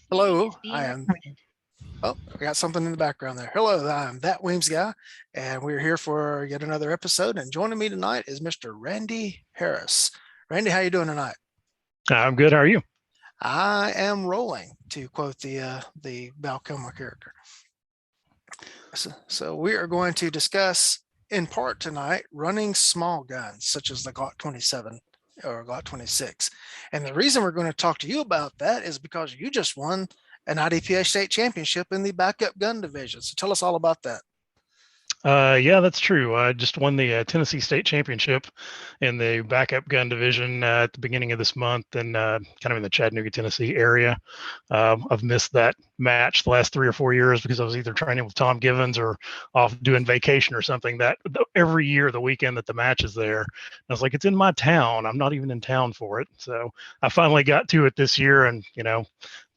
Hello, oh, I got something in the background there. Hello, I'm that Weems guy, and we're here for yet another episode. And joining me tonight is Mr. Randy Harris. Randy, how you doing tonight? I'm good. How are you? I am rolling, to quote the Balcoma character. So we are going to discuss in part tonight running small guns such as the Glock 27 or Glock 26. And the reason we're going to talk to you about that is because you just won an IDPA State Championship in the backup gun division. So tell us all about that. Yeah, that's true. I just won the Tennessee State Championship in the backup gun division at the beginning of this month, and kind of in the Chattanooga, Tennessee area. I've missed that match the last 3 or 4 years because I was either training with Tom Givens or off doing vacation or something. That every year, the weekend that the match is there, I was like, it's in my town. I'm not even in town for it. So I finally got to it this year, and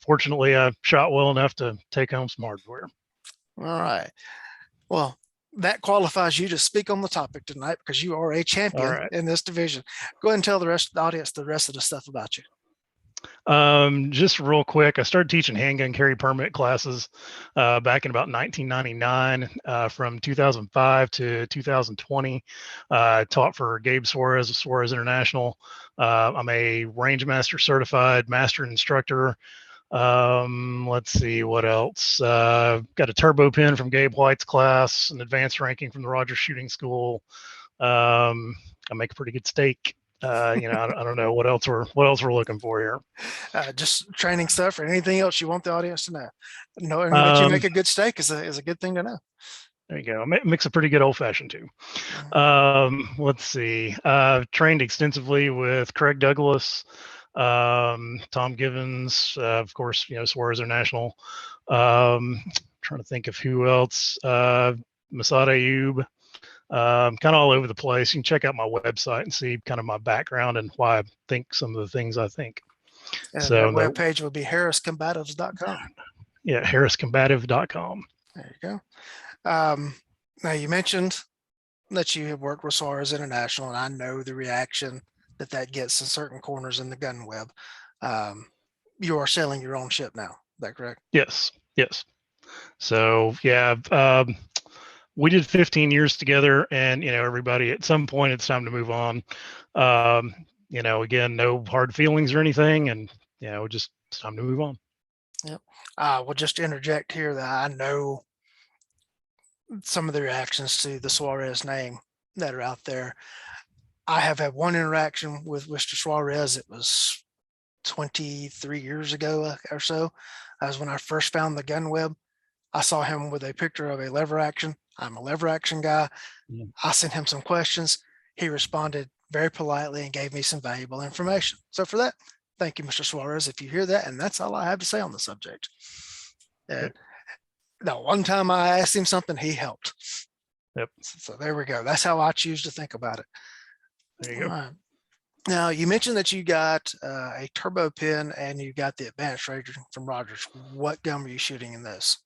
fortunately, I shot well enough to take home some hardware. All right. Well, that qualifies you to speak on the topic tonight because you are a champion in this division. Go ahead and tell the rest of the audience the rest of the stuff about you. Just real quick, I started teaching handgun carry permit classes back in about 1999. From 2005 to 2020, I taught for Gabe Suarez of Suarez International. I'm a range master certified master instructor. Let's see what else. Got a turbo pin from Gabe White's class, an advanced ranking from the Rogers Shooting School. I make a pretty good steak. I don't know what else we're looking for here. Just training stuff or anything else you want the audience to know. Knowing that you make a good steak is a good thing to know. There you go. Mix a pretty good old fashioned too. Let's see. Trained extensively with Craig Douglas, Tom Givens, of course, Suarez International. Trying to think of who else. Masad Ayub. Kind of all over the place. You can check out my website and see kind of my background and why I think some of the things I think. And so that webpage would be harriscombatives.com. Yeah, harriscombative.com. There you go. Now you mentioned that you have worked with Suarez International, and I know the reaction that gets in certain corners in the gun web. You are selling your own ship now. Is that correct? Yes. So yeah, we did 15 years together, and everybody at some point it's time to move on. Again, no hard feelings or anything, and just it's time to move on. Yep. We'll just interject here that I know some of the reactions to the Suarez name that are out there. I have had one interaction with Mr. Suarez. It was 23 years ago or so. That was when I first found the gun web. I saw him with a picture of a lever action. I'm a lever action guy. Yeah. I sent him some questions. He responded very politely and gave me some valuable information. So for that, thank you, Mr. Suarez, if you hear that. And that's all I have to say on the subject. Now, one time I asked him something, he helped. Yep. So there we go. That's how I choose to think about it. There you go. Now, you mentioned that you got a turbo pin and you got the advanced ranger from Rogers. What gun were you shooting in this?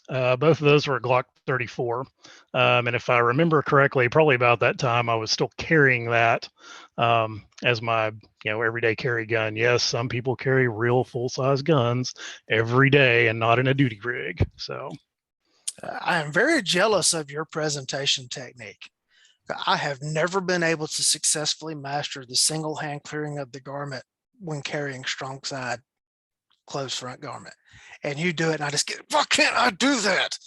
Both of those were Glock 34. And if I remember correctly, probably about that time, I was still carrying that as my everyday carry gun. Yes, some people carry real full-size guns every day and not in a duty rig. So I am very jealous of your presentation technique. I have never been able to successfully master the single hand clearing of the garment when carrying strong side closed front garment. And you do it, and I just get, why can't I do that?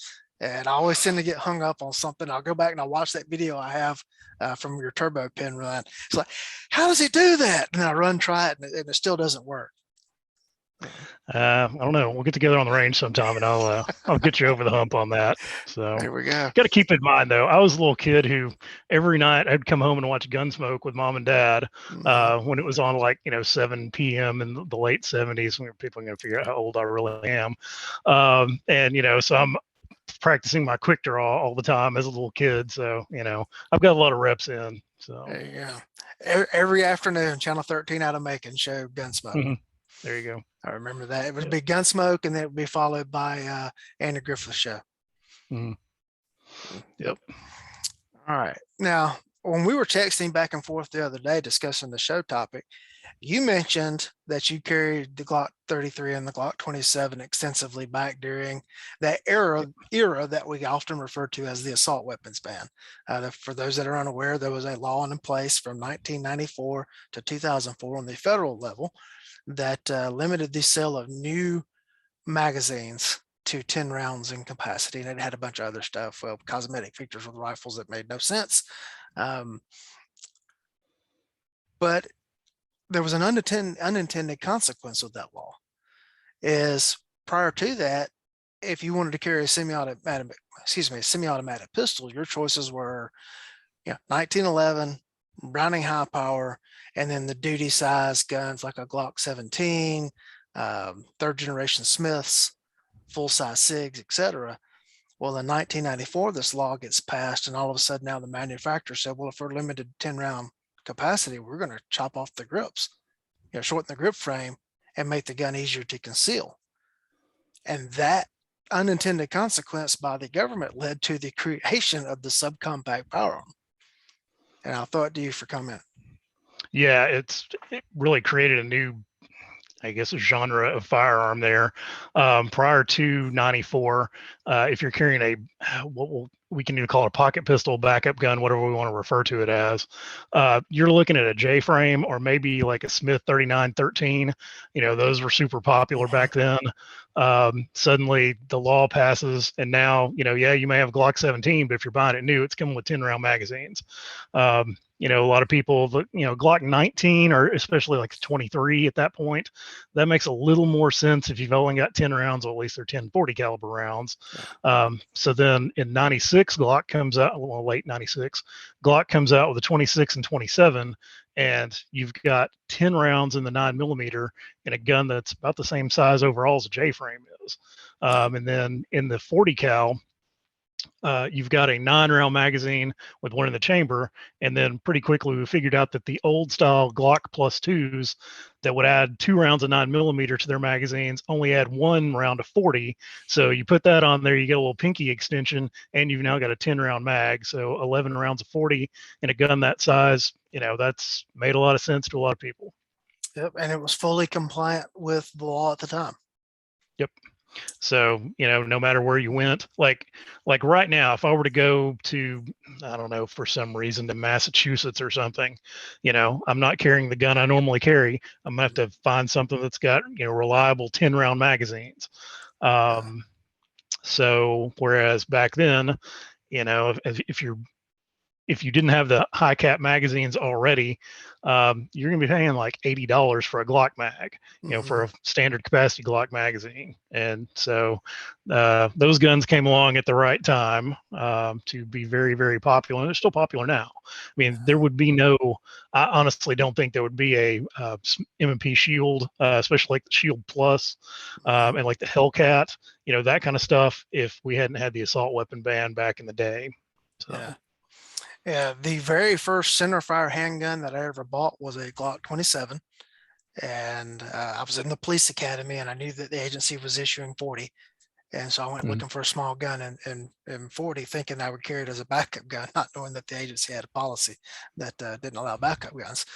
And I always tend to get hung up on something. I'll go back and I'll watch that video I have from your turbo pin run. It's like, how does he do that? And I try it, and it still doesn't work. I don't know. We'll get together on the range sometime, and I'll get you over the hump on that. So there we go. Got to keep in mind though, I was a little kid who every night I'd come home and watch Gunsmoke with mom and dad when it was on 7 p.m. in the late 70s, when people are going to figure out how old I really am. So I'm practicing my quick draw all the time as a little kid. So I've got a lot of reps in. So there you go. Every afternoon, Channel 13 out of Macon showed Gunsmoke. Mm-hmm. There you go. I remember that. It would be Gunsmoke, and then it would be followed by Andy Griffith's show. Mm-hmm. Yep. All right. Now, when we were texting back and forth the other day discussing the show topic, You mentioned that you carried the Glock 33 and the Glock 27 extensively back during that era that we often refer to as the assault weapons ban. For those that are unaware, there was a law in place from 1994 to 2004 on the federal level that limited the sale of new magazines to 10 rounds in capacity, and it had a bunch of other stuff, well, cosmetic features with rifles that made no sense. But there was an unintended consequence of that law. Is prior to that, if you wanted to carry a semi-automatic pistol, your choices were 1911, Browning high power, and then the duty size guns like a Glock 17, third generation Smiths, full size SIGs, etc. Well, in 1994, this law gets passed, and all of a sudden now the manufacturer said, well, if we're limited to 10 round capacity, we're going to chop off the grips, shorten the grip frame and make the gun easier to conceal. And that unintended consequence by the government led to the creation of the subcompact firearm. And I'll throw it to you for comment. Yeah, it really created a new, I guess, a genre of firearm there. Prior to 94, if you're carrying we can either call it a pocket pistol, backup gun, whatever we want to refer to it as, you're looking at a J-frame or maybe like a Smith 3913. Those were super popular back then. Suddenly the law passes, and now, you may have Glock 17, but if you're buying it new, it's coming with 10 round magazines. A lot of people, Glock 19 or especially like 23 at that point, that makes a little more sense if you've only got 10 rounds, or at least they're 10/40 caliber rounds. So then in 96, Glock comes out, well, late 96, Glock comes out with a 26 and 27, and you've got 10 rounds in the 9mm in a gun that's about the same size overall as a J-frame is. And then in the 40 cal, you've got a 9-round magazine with one in the chamber, and then pretty quickly we figured out that the old style Glock plus twos that would add 2 rounds of 9mm to their magazines only add 1 round of 40. So you put that on there, you get a little pinky extension, and you've now got a 10-round mag. So 11 rounds of 40 in a gun that size, that's made a lot of sense to a lot of people. Yep, and it was fully compliant with the law at the time. Yep. So, no matter where you went, like right now, if I were to go to, I don't know, for some reason to Massachusetts or something, I'm not carrying the gun I normally carry. I'm gonna have to find something that's got, reliable 10 round magazines. So whereas back then, if you didn't have the high cap magazines already, you're going to be paying like $80 for a Glock mag, for a standard capacity Glock magazine. And so those guns came along at the right time to be very, very popular. And they're still popular now. I mean, there would be I honestly don't think there would be a M&P Shield, especially like the Shield Plus and like the Hellcat, that kind of stuff, if we hadn't had the assault weapon ban back in the day. So. Yeah, the very first centerfire handgun that I ever bought was a Glock 27. And I was in the police academy, and I knew that the agency was issuing 40. And so I went looking for a small gun in 40, thinking I would carry it as a backup gun, not knowing that the agency had a policy that didn't allow backup guns.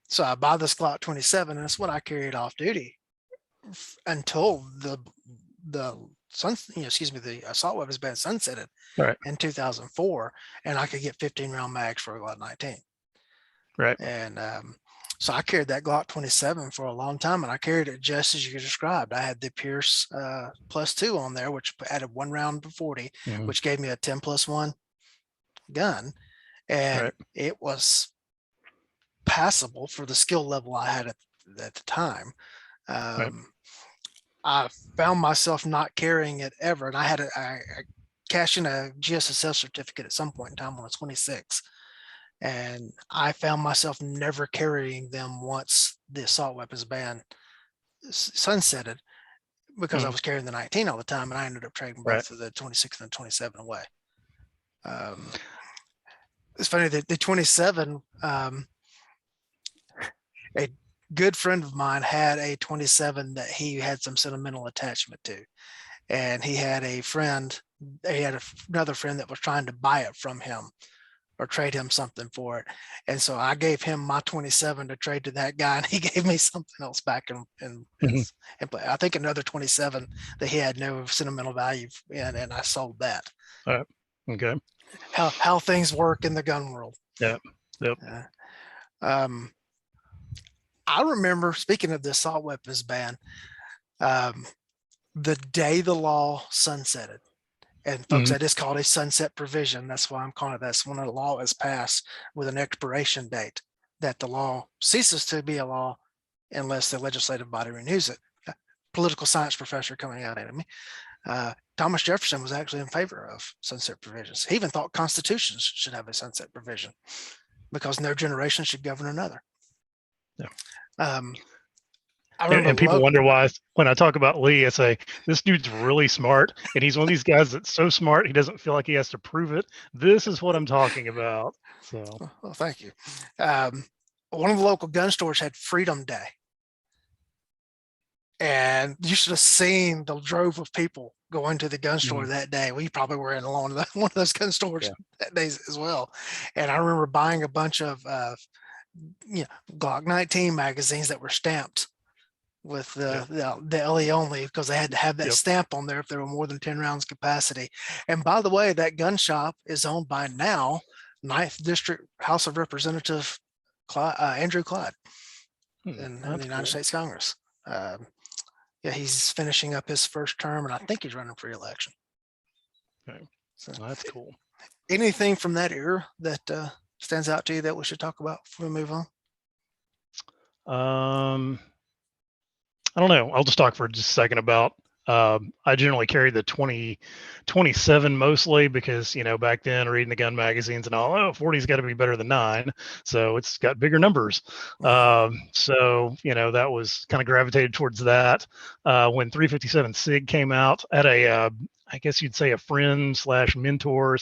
So I bought this Glock 27, and it's what I carried off duty until the assault weapons ban sunsetted in 2004, and I could get 15 round mags for a Glock 19. Right. And so I carried that Glock 27 for a long time, and I carried it just as you described. I had the Pierce +2 on there, which added 1 round to 40, which gave me a 10+1 gun, and it was passable for the skill level I had at the time. I found myself not carrying it ever, and I cashed in a GSSL certificate at some point in time on a 26, and I found myself never carrying them once the assault weapons ban sunsetted, because I was carrying the 19 all the time, and I ended up trading both of the 26 and the 27 away. It's funny that the 27, a good friend of mine had a 27 that he had some sentimental attachment to, and he had another friend that was trying to buy it from him or trade him something for it. And so I gave him my 27 to trade to that guy, and he gave me something else back and I think another 27 that he had no sentimental value in, and I sold that. Okay. How things work in the gun world. Yeah. Yep. I remember, speaking of the assault weapons ban, the day the law sunsetted, and folks, that is called a sunset provision. That's why I'm calling it. That's when a law is passed with an expiration date, that the law ceases to be a law unless the legislative body renews it. Political science professor coming out at me. Thomas Jefferson was actually in favor of sunset provisions. He even thought constitutions should have a sunset provision because no generation should govern another. Yeah. I remember and people wonder why when I talk about Lee, I say, this dude's really smart. And he's one of these guys that's so smart, he doesn't feel like he has to prove it. This is what I'm talking about. So, well, thank you. One of the local gun stores had Freedom Day. And you should have seen the drove of people going to the gun store that day. We probably were in one of those gun stores that day as well. And I remember buying a bunch of Glock 19 magazines that were stamped with the LE only, because they had to have that stamp on there if there were more than 10 rounds capacity. And by the way, that gun shop is owned by now 9th District House of Representative Andrew Clyde in the United States Congress. He's finishing up his first term, and I think he's running for re-election. Okay, so that's cool. Anything from that era that stands out to you that we should talk about before we move on? I don't know. I'll just talk for just a second about, I generally carry the 27 mostly because, back then reading the gun magazines and all, 40's got to be better than 9. So it's got bigger numbers. So, that was kind of gravitated towards that. When 357 SIG came out at I guess you'd say a friend / mentor /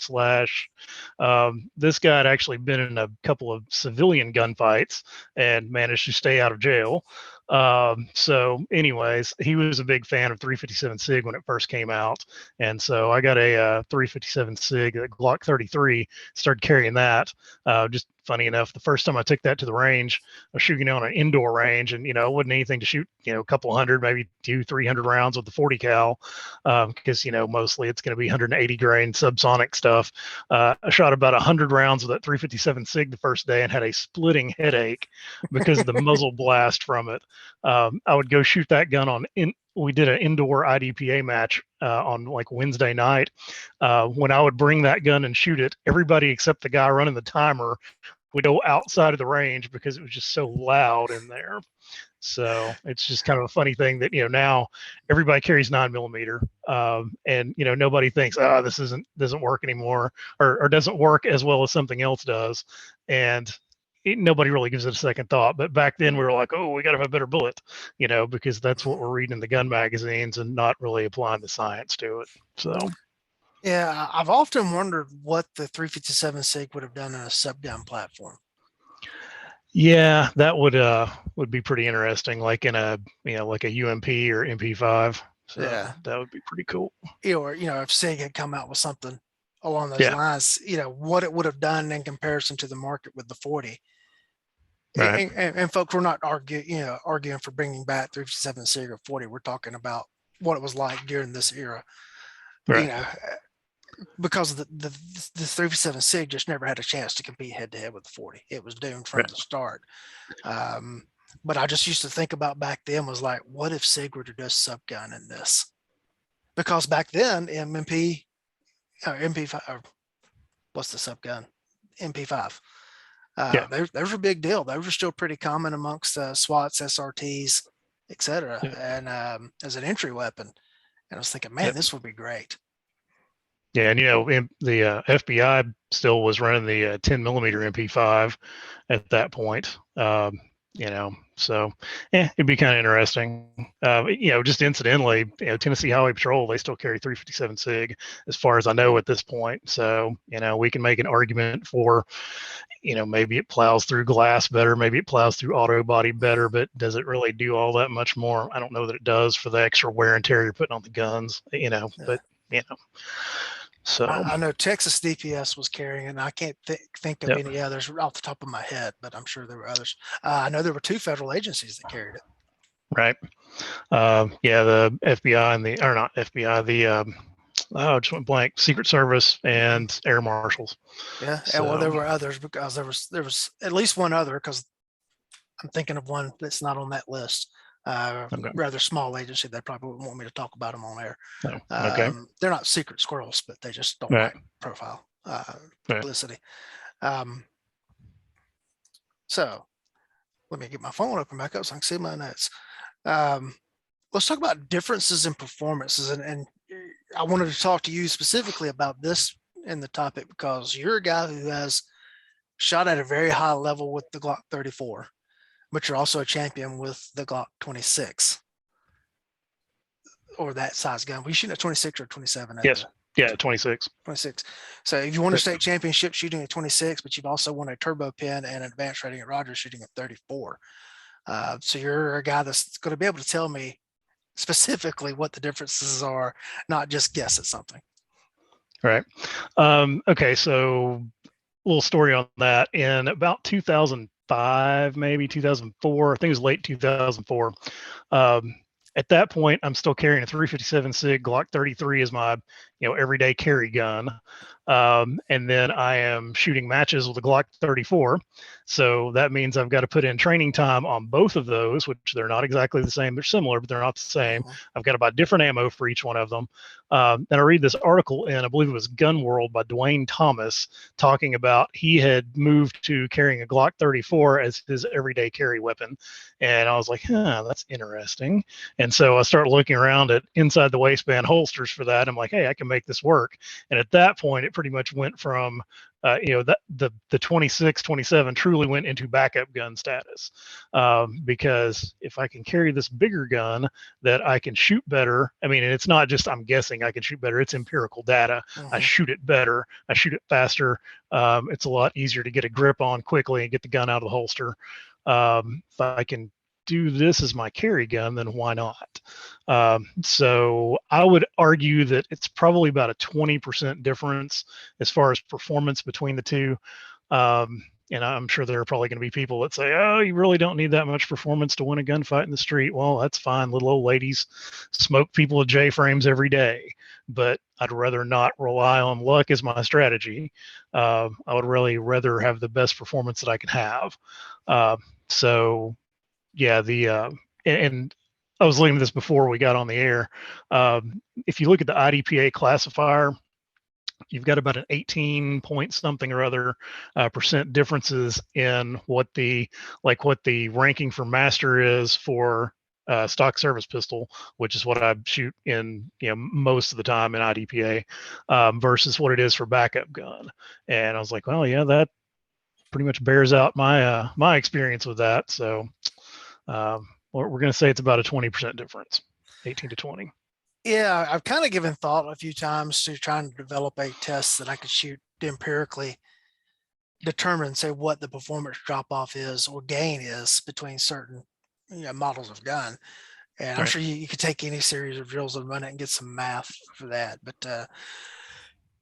this guy had actually been in a couple of civilian gunfights and managed to stay out of jail. So anyways, he was a big fan of 357 SIG when it first came out. And so I got a 357 SIG, a Glock 33, started carrying that. Just funny enough, the first time I took that to the range, I was shooting on an indoor range, and, it wasn't anything to shoot, a couple hundred, maybe 200-300 rounds with the 40 cal. Because, mostly it's going to be 180 grain subsonic stuff. I shot about 100 rounds with that 357 SIG the first day and had a splitting headache because of the muzzle blast from it. I would go shoot that gun we did an indoor IDPA match on like Wednesday night. When I would bring that gun and shoot it, everybody except the guy running the timer would go outside of the range because it was just so loud in there. So it's just kind of a funny thing that, now everybody carries 9mm, and, nobody thinks, this doesn't work anymore or doesn't work as well as something else does. And nobody really gives it a second thought. But back then we were like, oh, we got to have a better bullet, because that's what we're reading in the gun magazines and not really applying the science to it. So. Yeah, I've often wondered what the 357 SIG would have done on a subgun platform. Yeah, that would be pretty interesting, like in a like a UMP or MP5. So that would be pretty cool. Or if SIG had come out with something along those lines, what it would have done in comparison to the market with the 40. Right. And folks, we're not arguing for bringing back 357 SIG or 40. We're talking about what it was like during this era. Right. Because the 357 SIG just never had a chance to compete head to head with the 40. It was doomed from the start. But I just used to think about back then was like, what if SIG were to do subgun in this? Because back then MP5, or what's the subgun? MP5. Those were a big deal. Those were still pretty common amongst SWATs, SRTs, etc. And as an entry weapon. And I was thinking, man, this would be great. Yeah, and the FBI still was running the 10mm MP5 at that point. So it'd be kind of interesting. Just incidentally, Tennessee Highway Patrol, they still carry 357 SIG as far as I know at this point. So we can make an argument for, maybe it plows through glass better, maybe it plows through auto body better, but does it really do all that much more? I don't know that it does for the extra wear and tear you're putting on the guns. But. So I know Texas DPS was carrying it, and I can't think of yep, any others off the top of my head, but I'm sure there were others. I know there were 2 federal agencies that carried it. right. Yeah, the FBI and the, or not FBI, the oh, just went blank. Secret Service and Air Marshals. Yeah, well, So there were others because there was at least one other, because I'm thinking of one that's not on that list. okay, Rather small agency. They probably wouldn't want me to talk about them on air. no, okay, They're not secret squirrels, but they just don't right, like profile right. publicity. Um, so let me get my phone open back up so I can see my notes. Let's talk about differences in performances, and I wanted to talk to you specifically about this in the topic because you're a guy who has shot at a very high level with the Glock 34, but you're also a champion with the Glock 26 or that size gun. We shoot at 26 or 27 at Yes, the yeah, 26. 26. So if you won a Yep. state championship shooting at 26, but you've also won a turbo pin and an advanced rating at Rogers shooting at 34. So you're a guy that's going to be able to tell me specifically what the differences are, not just guess at something. Right. Okay, so a little story on that. In about 2005, maybe 2004, I think it was late 2004. At that point, I'm still carrying a 357 SIG Glock 33 as my, everyday carry gun. And then I am shooting matches with a Glock 34. So that means I've got to put in training time on both of those, which they're not exactly the same. They're similar, but they're not the same. I've got to buy different ammo for each one of them. And I read this article in, I believe it was Gun World by Dwayne Thomas, talking about he had moved to carrying a Glock 34 as his everyday carry weapon. And I was like, that's interesting. And so I start looking around at inside the waistband holsters for that. I'm like, hey, I can make this work. And at that point, it pretty much went from, the 26, 27 truly went into backup gun status, because if I can carry this bigger gun that I can shoot better, I mean, and it's not just I'm guessing I can shoot better, it's empirical data. I shoot it better, I shoot it faster. It's a lot easier to get a grip on quickly and get the gun out of the holster. If I can do this as my carry gun, then why not? So I would argue that it's probably about a 20% difference as far as performance between the two. And I'm sure there are probably going to be people that say, oh, you really don't need that much performance to win a gunfight in the street. Well, that's fine. Little old ladies smoke people with J-frames every day, but I'd rather not rely on luck as my strategy. I would really rather have the best performance that I can have. So yeah, and I was looking at this before we got on the air. If you look at the IDPA classifier, you've got about an 18 point something or other percent differences in what the ranking for master is for stock service pistol, which is what I shoot in most of the time in IDPA, versus what it is for backup gun. And I was like, well, yeah, that pretty much bears out my my experience with that. So we're going to say it's about a 20% difference, 18 to 20. Yeah, I've kind of given thought a few times to trying to develop a test that I could shoot to empirically determine, say, what the performance drop off is or gain is between certain models of gun. And I'm sure you could take any series of drills and run it and get some math for that. But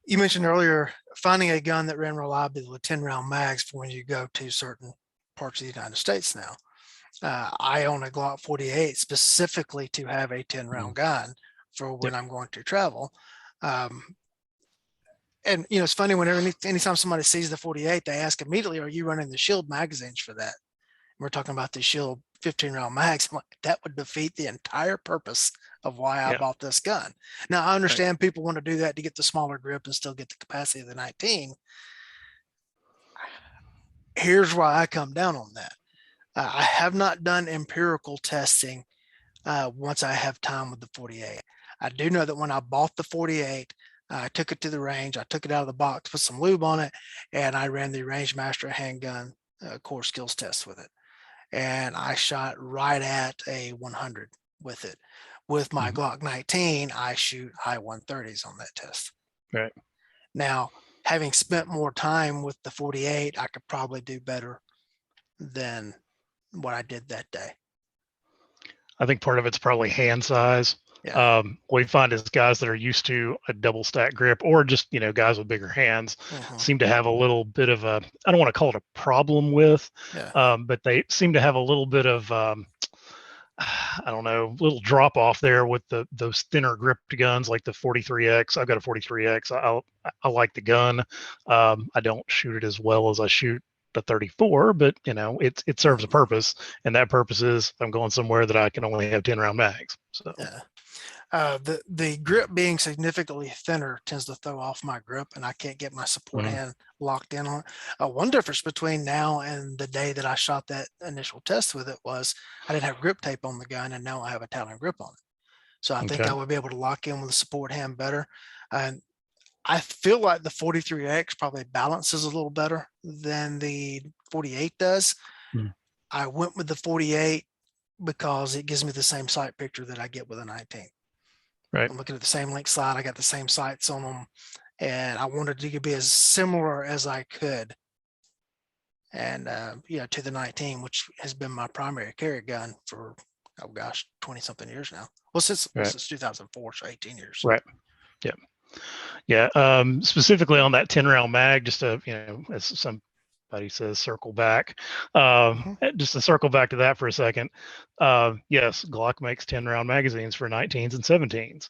you mentioned earlier finding a gun that ran reliably with 10-round mags for when you go to certain parts of the United States now. I own a Glock 48 specifically to have a 10-round gun for when I'm going to travel. And it's funny, whenever anytime somebody sees the 48, they ask immediately, are you running the Shield magazines for that? And we're talking about the Shield 15-round mags. That would defeat the entire purpose of why I bought this gun. Now, I understand people want to do that to get the smaller grip and still get the capacity of the 19. Here's why I come down on that. I have not done empirical testing once I have time with the 48. I do know that when I bought the 48, I took it to the range, I took it out of the box, put some lube on it, and I ran the Range Master handgun core skills test with it. And I shot right at a 100 with it. With my Glock 19, I shoot high 130s on that test. Right. Now, having spent more time with the 48, I could probably do better than what I did that day. I think part of it's probably hand size. Yeah. What we find is guys that are used to a double stack grip, or just, guys with bigger hands, Hmm. seem to have a little bit of a, I don't want to call it a problem with, Yeah. but they seem to have a little bit of, I don't know, little drop off there with those thinner gripped guns like the 43X. I've got a 43X. I like the gun. I don't shoot it as well as I shoot the 34, but it serves a Mhm. purpose, and that purpose is I'm going somewhere that I can only have 10 round mags. So Yeah. The grip being significantly thinner tends to throw off my grip, and I can't get my support mhm, hand locked in on it. One difference between now and the day that I shot that initial test with it was I didn't have grip tape on the gun, and now I have a Talon grip on it. So I think okay, I would be able to lock in with the support hand better. And I feel like the 43X probably balances a little better than the 48 does. mm, I went with the 48 because it gives me the same sight picture that I get with a 19. right, I'm looking at the same link slide. I got the same sights on them, and I wanted to be as similar as I could. And to the 19, which has been my primary carry gun for, oh gosh, 20 something years now. Well, right, since 2004, so 18 years. right. Yeah. Yeah. Specifically on that 10 round mag, just to, as somebody says, circle back, Mhm. just to circle back to that for a second. Yes, Glock makes 10 round magazines for 19s and 17s.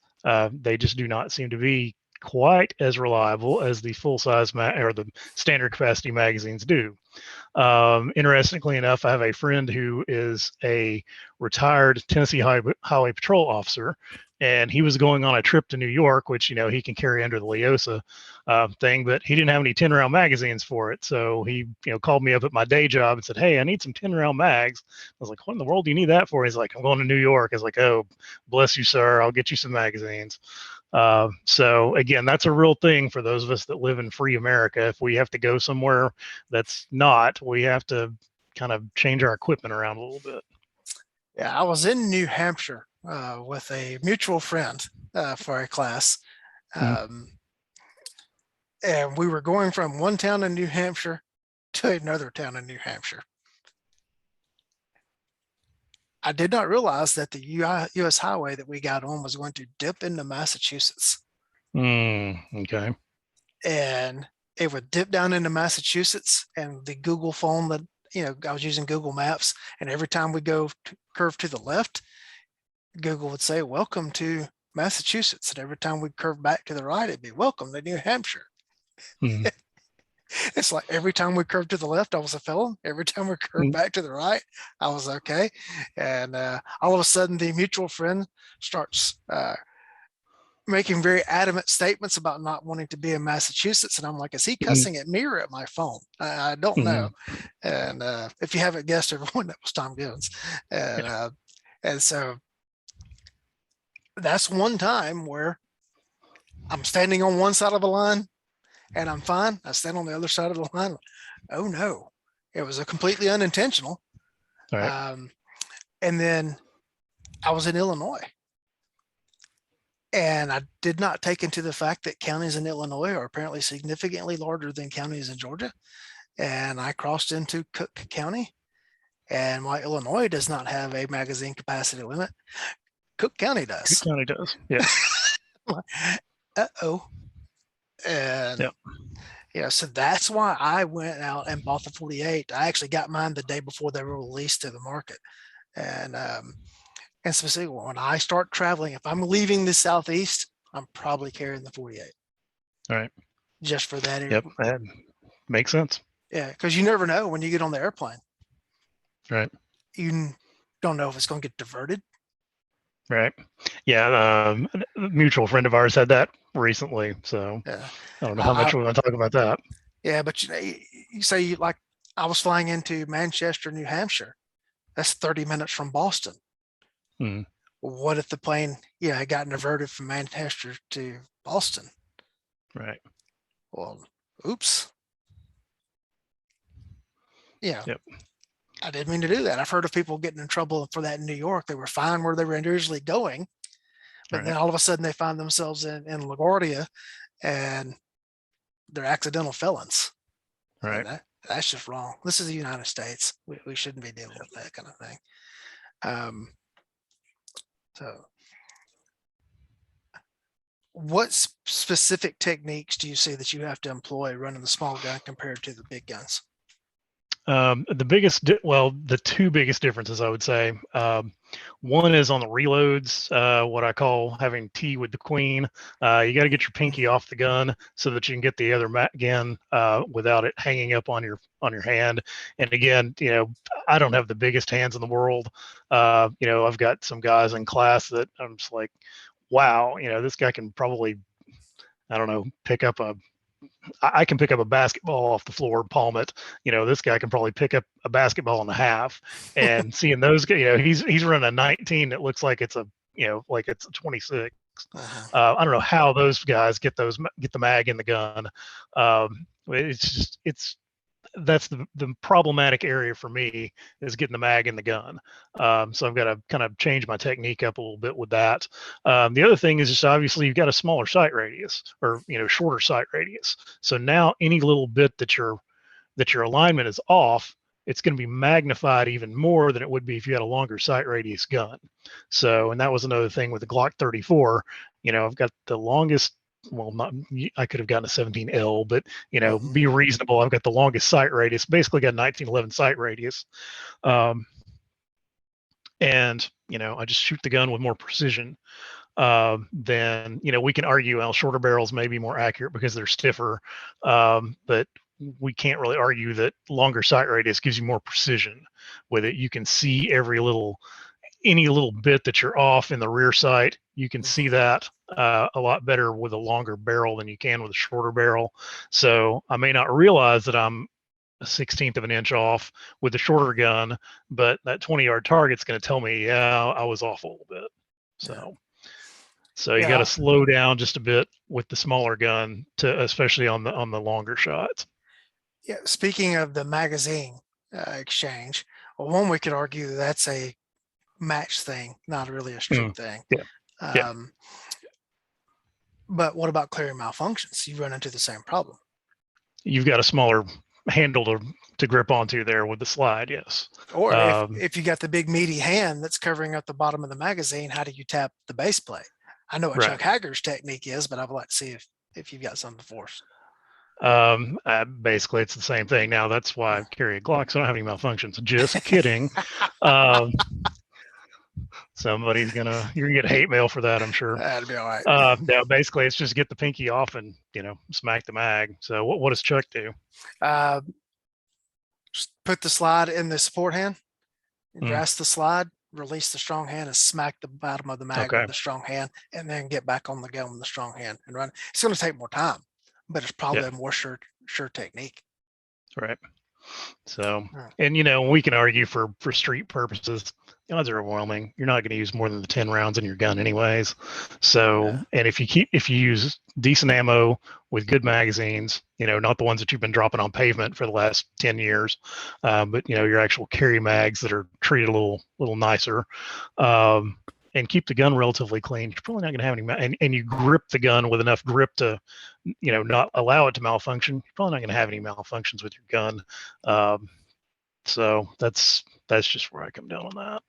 They just do not seem to be quite as reliable as the full size or the standard capacity magazines do. Interestingly enough, I have a friend who is a retired Tennessee Highway Patrol officer, and he was going on a trip to New York, which he can carry under the Leosa thing, but he didn't have any 10 round magazines for it. So he called me up at my day job and said, "Hey, I need some 10 round mags." I was like, "What in the world do you need that for?" He's like, "I'm going to New York." I was like, "Oh, bless you, sir. I'll get you some magazines." So again, that's a real thing for those of us that live in free America. If we have to go somewhere that's not, we have to kind of change our equipment around a little bit. Yeah, I was in New Hampshire with a mutual friend for a class. Mm, Um, and we were going from one town in New Hampshire to another town in New Hampshire. I did not realize that the US highway that we got on was going to dip into Massachusetts. okay. And it would dip down into Massachusetts, and the Google phone that, I was using Google Maps, and every time we go curve to the left, Google would say, "Welcome to Massachusetts." And every time we curve back to the right, it'd be, "Welcome to New Hampshire." Mm, It's like every time we curved to the left, I was a felon. Every time we curved mm, back to the right, I was okay. And all of a sudden, the mutual friend starts making very adamant statements about not wanting to be in Massachusetts. And I'm like, is he mm, cussing at me or at my phone? I don't know. mm, And if you haven't guessed, everyone, that was Tom Gibbons. And yeah. and so that's one time where I'm standing on one side of the line and I'm fine. I stand on the other side of the line. Oh no, it was a completely unintentional. All right. Um, and then I was in Illinois, and I did not take into the fact that counties in Illinois are apparently significantly larger than counties in Georgia. And I crossed into Cook County. And while Illinois does not have a magazine capacity limit, Cook County Cook does. County does. Yes. Uh-oh. And Yep. so that's why I went out and bought the 48. I actually got mine the day before they were released to the market. And specifically, when I start traveling, if I'm leaving the Southeast, I'm probably carrying the 48 All right. just for that. Yep. That makes sense. Yeah, because you never know when you get on the airplane. Right. You don't know if it's going to get diverted. Right. Yeah. A mutual friend of ours had that recently. So Yeah. I don't know how I, much we want to talk about that. yeah, but you say, like, I was flying into Manchester, New Hampshire. That's 30 minutes from Boston. Mm, What if the plane, got diverted from Manchester to Boston? right. Well, oops. Yeah, Yep. I didn't mean to do that. I've heard of people getting in trouble for that in New York. They were fine where they were originally going, All but then right. all of a sudden they find themselves in LaGuardia, and they're accidental felons. All And right. that's just wrong. This is the United States. We shouldn't be dealing with that kind of thing. Um, so what specific techniques do you see that you have to employ running the small gun compared to the big guns? The two biggest differences, I would say. One is on the reloads, what I call having tea with the queen. You got to get your pinky off the gun so that you can get the other gun without it hanging up on your hand. And again, I don't have the biggest hands in the world. I've got some guys in class that I'm just like, wow, this guy can probably, I don't know, I can pick up a basketball off the floor, palm it. This guy can probably pick up a basketball and a half. And seeing those, he's running a 19 that looks like it's a 26. I don't know how those guys get the mag in the gun. That's the problematic area for me, is getting the mag in the gun. So I've got to kind of change my technique up a little bit with that. The other thing is just obviously you've got a smaller sight radius, or shorter sight radius. So now any little bit that your alignment is off, it's going to be magnified even more than it would be if you had a longer sight radius gun. So, and that was another thing with the Glock 34. I've got the longest. Well, I could have gotten a 17L, but be reasonable. I've got the longest sight radius, basically got 1911 sight radius. And I just shoot the gun with more precision. Then we can argue, well, shorter barrels may be more accurate because they're stiffer. But we can't really argue that longer sight radius gives you more precision with it. You can see any little bit that you're off in the rear sight. You can see that a lot better with a longer barrel than you can with a shorter barrel. So I may not realize that I'm a 1/16 of an inch off with the shorter gun, but that 20-yard target's going to tell me, yeah, I was off a little bit. So you got to slow down just a bit with the smaller gun, especially on the longer shots. Yeah. Speaking of the magazine exchange, well, one, we could argue that's a match thing, not really a strict thing. Yeah. But what about clearing malfunctions? You run into the same problem. You've got a smaller handle to grip onto there with the slide, yes. Or if you got the big meaty hand that's covering up the bottom of the magazine, how do you tap the base plate? I know what Chuck Hager's technique is, but I'd like to see if you've got something for us. Basically it's the same thing. Now that's why I carry a Glock, so I don't have any malfunctions. Just kidding. You're gonna get hate mail for that, I'm sure. That'd be all right. No, basically it's just get the pinky off and smack the mag. So what does Chuck do? Just put the slide in the support hand, grasp the slide, release the strong hand, and smack the bottom of the mag with the strong hand, and then get back on the gun with the strong hand and run. It's going to take more time, but it's probably a more sure technique. Right. So, and we can argue for street purposes, the odds are overwhelming. You're not going to use more than the 10 rounds in your gun anyways. So, and if you use decent ammo with good magazines, not the ones that you've been dropping on pavement for the last 10 years, but your actual carry mags that are treated a little nicer, and keep the gun relatively clean, you're probably not going to have any, and you grip the gun with enough grip to, not allow it to malfunction. You're probably not going to have any malfunctions with your gun. So that's just where I come down on that.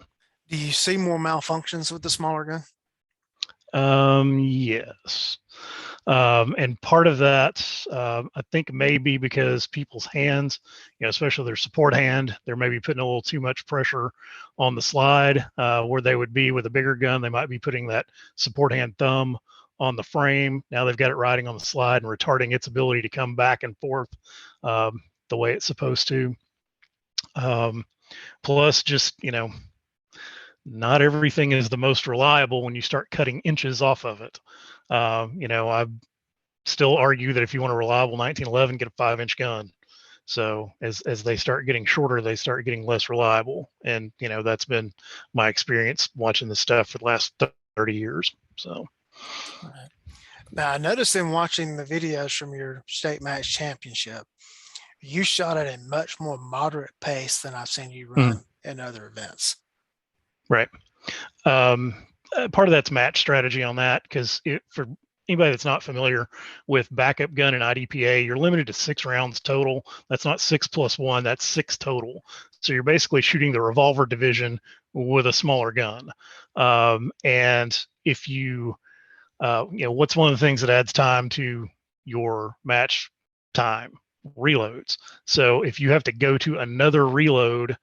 Do you see more malfunctions with the smaller gun? Yes. And part of that, I think maybe because people's hands, especially their support hand, they're maybe putting a little too much pressure on the slide, where they would be with a bigger gun. They might be putting that support hand thumb on the frame. Now they've got it riding on the slide and retarding its ability to come back and forth the way it's supposed to. Plus just, not everything is the most reliable when you start cutting inches off of it. I still argue that if you want a reliable 1911, get a 5-inch gun. So as they start getting shorter, they start getting less reliable. And, that's been my experience watching this stuff for the last 30 years. So. Now, I noticed in watching the videos from your state match championship, you shot at a much more moderate pace than I've seen you run in other events. Right. Part of that's match strategy on that, because for anybody that's not familiar with backup gun and IDPA, you're limited to 6 rounds total. That's not 6 + 1, that's 6 total. So you're basically shooting the revolver division with a smaller gun. And if you what's one of the things that adds time to your match time? Reloads. So if you have to go to another reload,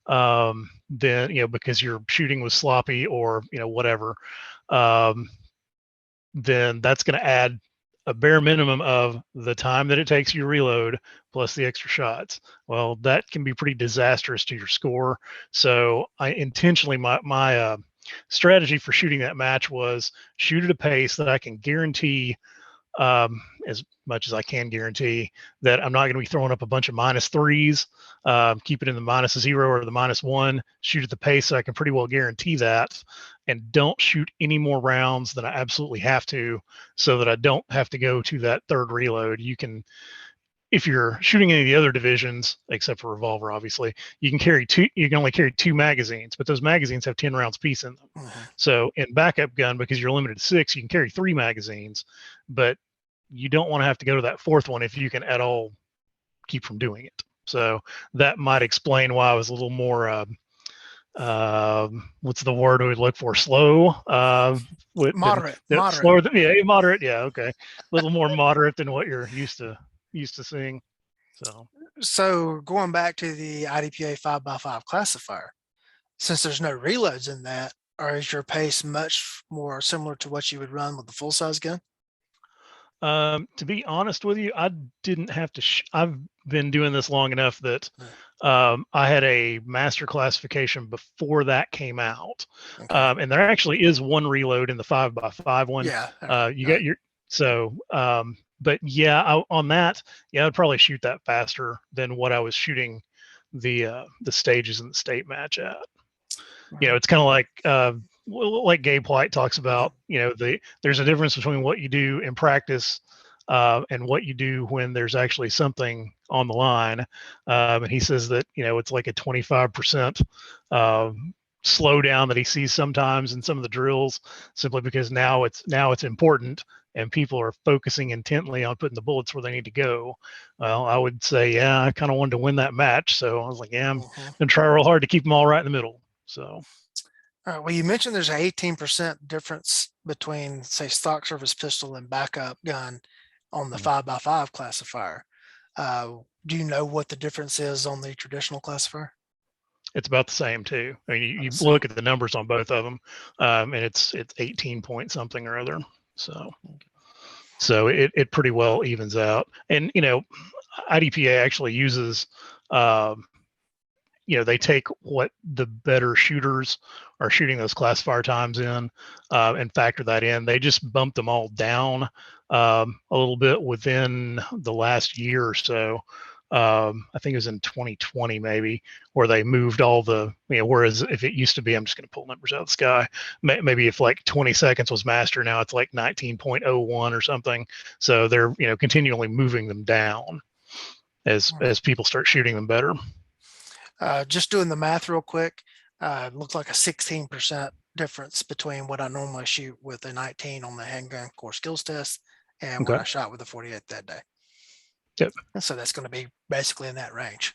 then, because your shooting was sloppy or, whatever, then that's going to add a bare minimum of the time that it takes you to reload plus the extra shots. Well, that can be pretty disastrous to your score. So I intentionally, my strategy for shooting that match was shoot at a pace that I can guarantee, as much as I can guarantee, that I'm not going to be throwing up a bunch of -3s. Keep it in the -0 or the -1. Shoot at the pace so I can pretty well guarantee that, and don't shoot any more rounds than I absolutely have to, so that I don't have to go to that third reload. You can, if you're shooting any of the other divisions, except for revolver, obviously, you can only carry 2 magazines, but those magazines have 10 rounds piece in them. So in backup gun, because you're limited to 6, you can carry 3 magazines, but you don't want to have to go to that 4th one if you can at all keep from doing it. So that might explain why I was a little more, what's the word we would look for? Slow. Moderate. Slower than, moderate. Yeah, okay. A little more moderate than what you're used to seeing. So going back to the IDPA 5x5 classifier, since there's no reloads in that, or is your pace much more similar to what you would run with the full size gun? To be honest with you, I didn't have to. I've been doing this long enough that I had a master classification before that came out, and there actually is one reload in the 5x5 one. Yeah. You got your but yeah, on that, I'd probably shoot that faster than what I was shooting the stages in the state match at. It's kind of like Gabe White talks about, there's a difference between what you do in practice and what you do when there's actually something on the line. And he says that, it's like a 25% slowdown that he sees sometimes in some of the drills, simply because now it's important and people are focusing intently on putting the bullets where they need to go. Well, I would say, I kind of wanted to win that match. So I was like, I'm going to try real hard to keep them all right in the middle. So, all right. Well, you mentioned there's an 18% difference between, say, stock service pistol and backup gun on the 5x5 classifier. Do you know what the difference is on the traditional classifier? It's about the same too. I mean, you look at the numbers on both of them, and it's 18 point something or other. So it pretty well evens out. And IDPA actually uses, they take what the better shooters are shooting those classifier times in, and factor that in. They just bumped them all down a little bit within the last year or so. I think it was in 2020 maybe, where they moved all the, whereas if it used to be, I'm just going to pull numbers out of the sky, maybe if like 20 seconds was master, now it's like 19.01 or something. So they're, continually moving them down as people start shooting them better. Just doing the math real quick, it looks like a 16% difference between what I normally shoot with a 19 on the handgun core skills test and what I shot with the 48 that day. Yep. So that's going to be basically in that range.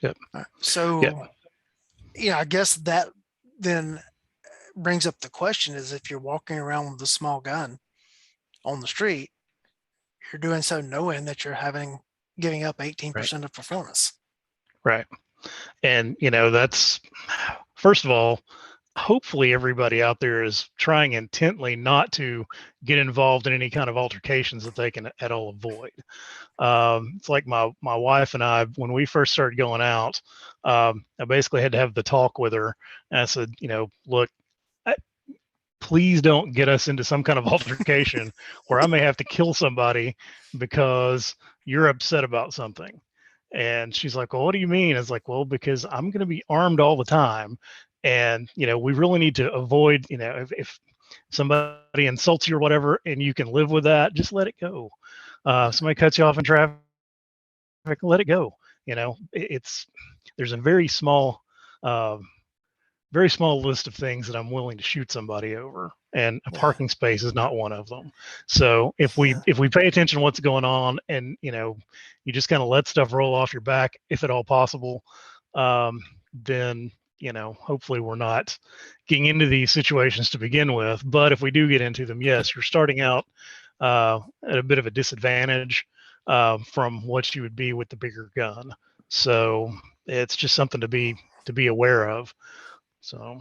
Yep. Right. So, I guess that then brings up the question is, if you're walking around with a small gun on the street, you're doing so knowing that you're giving up 18% of performance. Right. And, that's, first of all, hopefully everybody out there is trying intently not to get involved in any kind of altercations that they can at all avoid. It's like my wife and I, when we first started going out, I basically had to have the talk with her. And I said, look, please don't get us into some kind of altercation where I may have to kill somebody because you're upset about something. And she's like, well, what do you mean? It's like, well, because I'm going to be armed all the time. And, we really need to avoid, if somebody insults you or whatever, and you can live with that, just let it go. Somebody cuts you off in traffic, let it go. There's a very small list of things that I'm willing to shoot somebody over, and a parking space is not one of them. So if we pay attention to what's going on, and you just kind of let stuff roll off your back, if at all possible, then hopefully we're not getting into these situations to begin with. But if we do get into them, yes, you're starting out at a bit of a disadvantage from what you would be with the bigger gun. So it's just something to be aware of. So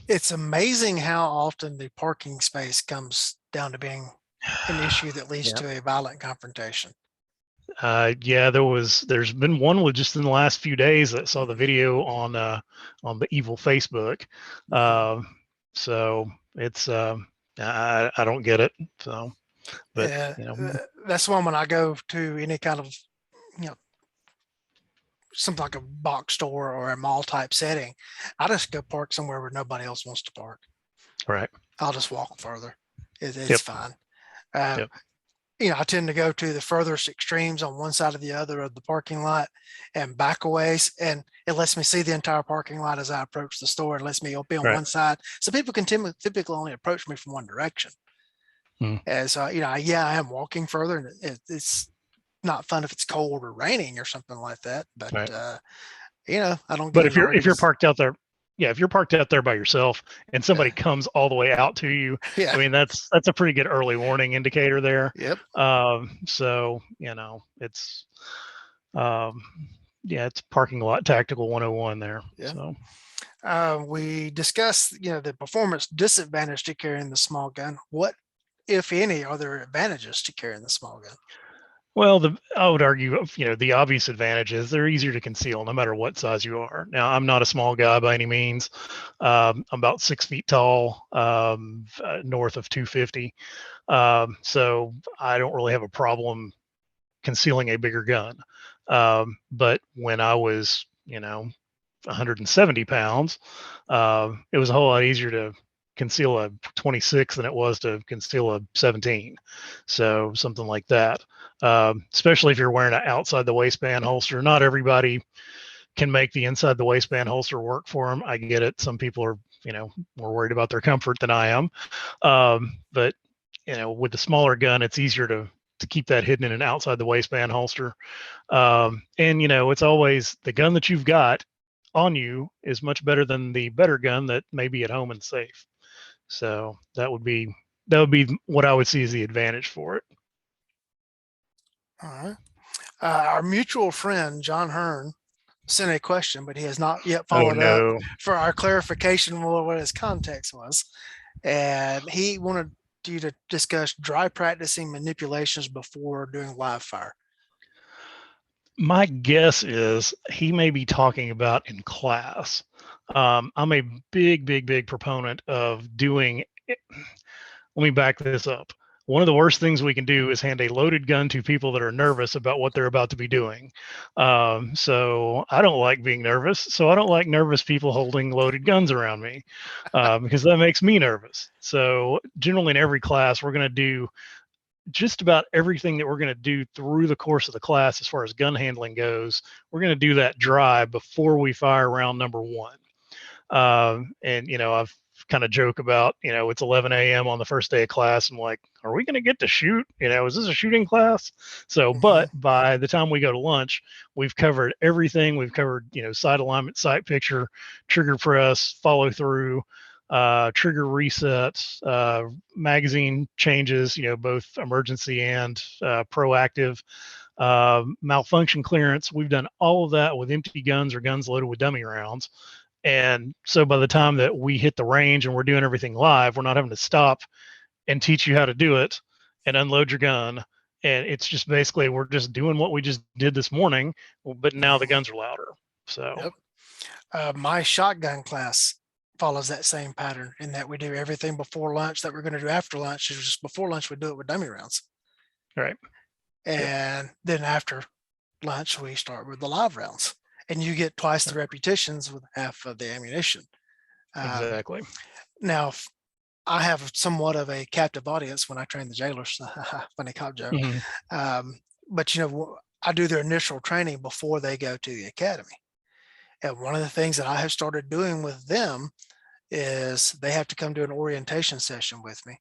It's amazing how often the parking space comes down to being an issue that leads yeah. to a violent confrontation. Yeah, there's been one with just in the last few days that saw the video on the evil Facebook. So it's I don't get it. So, but Yeah, that's one when I go to any kind of, you know, something like a box store or a mall type setting, I just go park somewhere where nobody else wants to park. right. I'll just walk further. It's Yep. fine. Uh, Yep. I tend to go to the furthest extremes on one side or the other of the parking lot and back a ways, and it lets me see the entire parking lot as I approach the store. It lets me be on Right. one side. So people can typically only approach me from one direction. As I am walking further, and it's not fun if it's cold or raining or something like that. But Right. I don't get But in if you're arguments. parked out there, yeah, if you're parked out there by yourself and somebody comes all the way out to you, Yeah. I mean that's a pretty good early warning indicator there. Yep. So it's yeah, it's parking lot tactical 101 there. Yeah. So We discussed, the performance disadvantage to carrying the small gun. What, if any, are there advantages to carrying the small gun? well, I would argue, the obvious advantage is they're easier to conceal no matter what size you are. Now, I'm not a small guy by any means. I'm about 6 feet tall, north of 250. So I don't really have a problem concealing a bigger gun. But when I was, 170 pounds, it was a whole lot easier to conceal a 26 than it was to conceal a 17. So something like that. Especially if you're wearing an outside the waistband holster. Not everybody can make the inside the waistband holster work for them. I get it. Some people are, more worried about their comfort than I am. But with the smaller gun, it's easier to keep that hidden in an outside the waistband holster. And it's always the gun that you've got on you is much better than the better gun that may be at home and safe. So that would be what I would see as the advantage for it. All right. Our mutual friend, John Hearn, sent a question, but he has not yet Oh followed up no. for our clarification of what his context was. And he wanted you to discuss dry practicing manipulations before doing live fire. My guess is he may be talking about in class. I'm a big proponent of doing it. Let me back this up. One of the worst things we can do is hand a loaded gun to people that are nervous about what they're about to be doing. So I don't like being nervous. So I don't like nervous people holding loaded guns around me because that makes me nervous. So generally in every class, we're going to do just about everything that we're going to do through the course of the class as far as gun handling goes. We're going to do that dry before we fire round number one. And I've kind of joke about, it's 11 a.m. on the first day of class. I'm like, are we going to get to shoot? Is this a shooting class? So, but by the time we go to lunch, we've covered everything. We've covered, sight alignment, sight picture, trigger press, follow through, trigger resets, magazine changes, both emergency and proactive, malfunction clearance. We've done all of that with empty guns or guns loaded with dummy rounds. And so by the time that we hit the range and we're doing everything live, we're not having to stop and teach you how to do it and unload your gun. And it's just basically, we're just doing what we just did this morning, but now the guns are louder. So my shotgun class follows that same pattern in that we do everything before lunch that we're going to do after lunch. Is just before lunch, we do it with dummy rounds. Right. And then after lunch, we start with the live rounds. And you get twice the repetitions with half of the ammunition. Exactly. Now, I have somewhat of a captive audience when I train the jailers. Funny cop joke. But I do their initial training before they go to the academy. And one of the things that I have started doing with them is they have to come to an orientation session with me.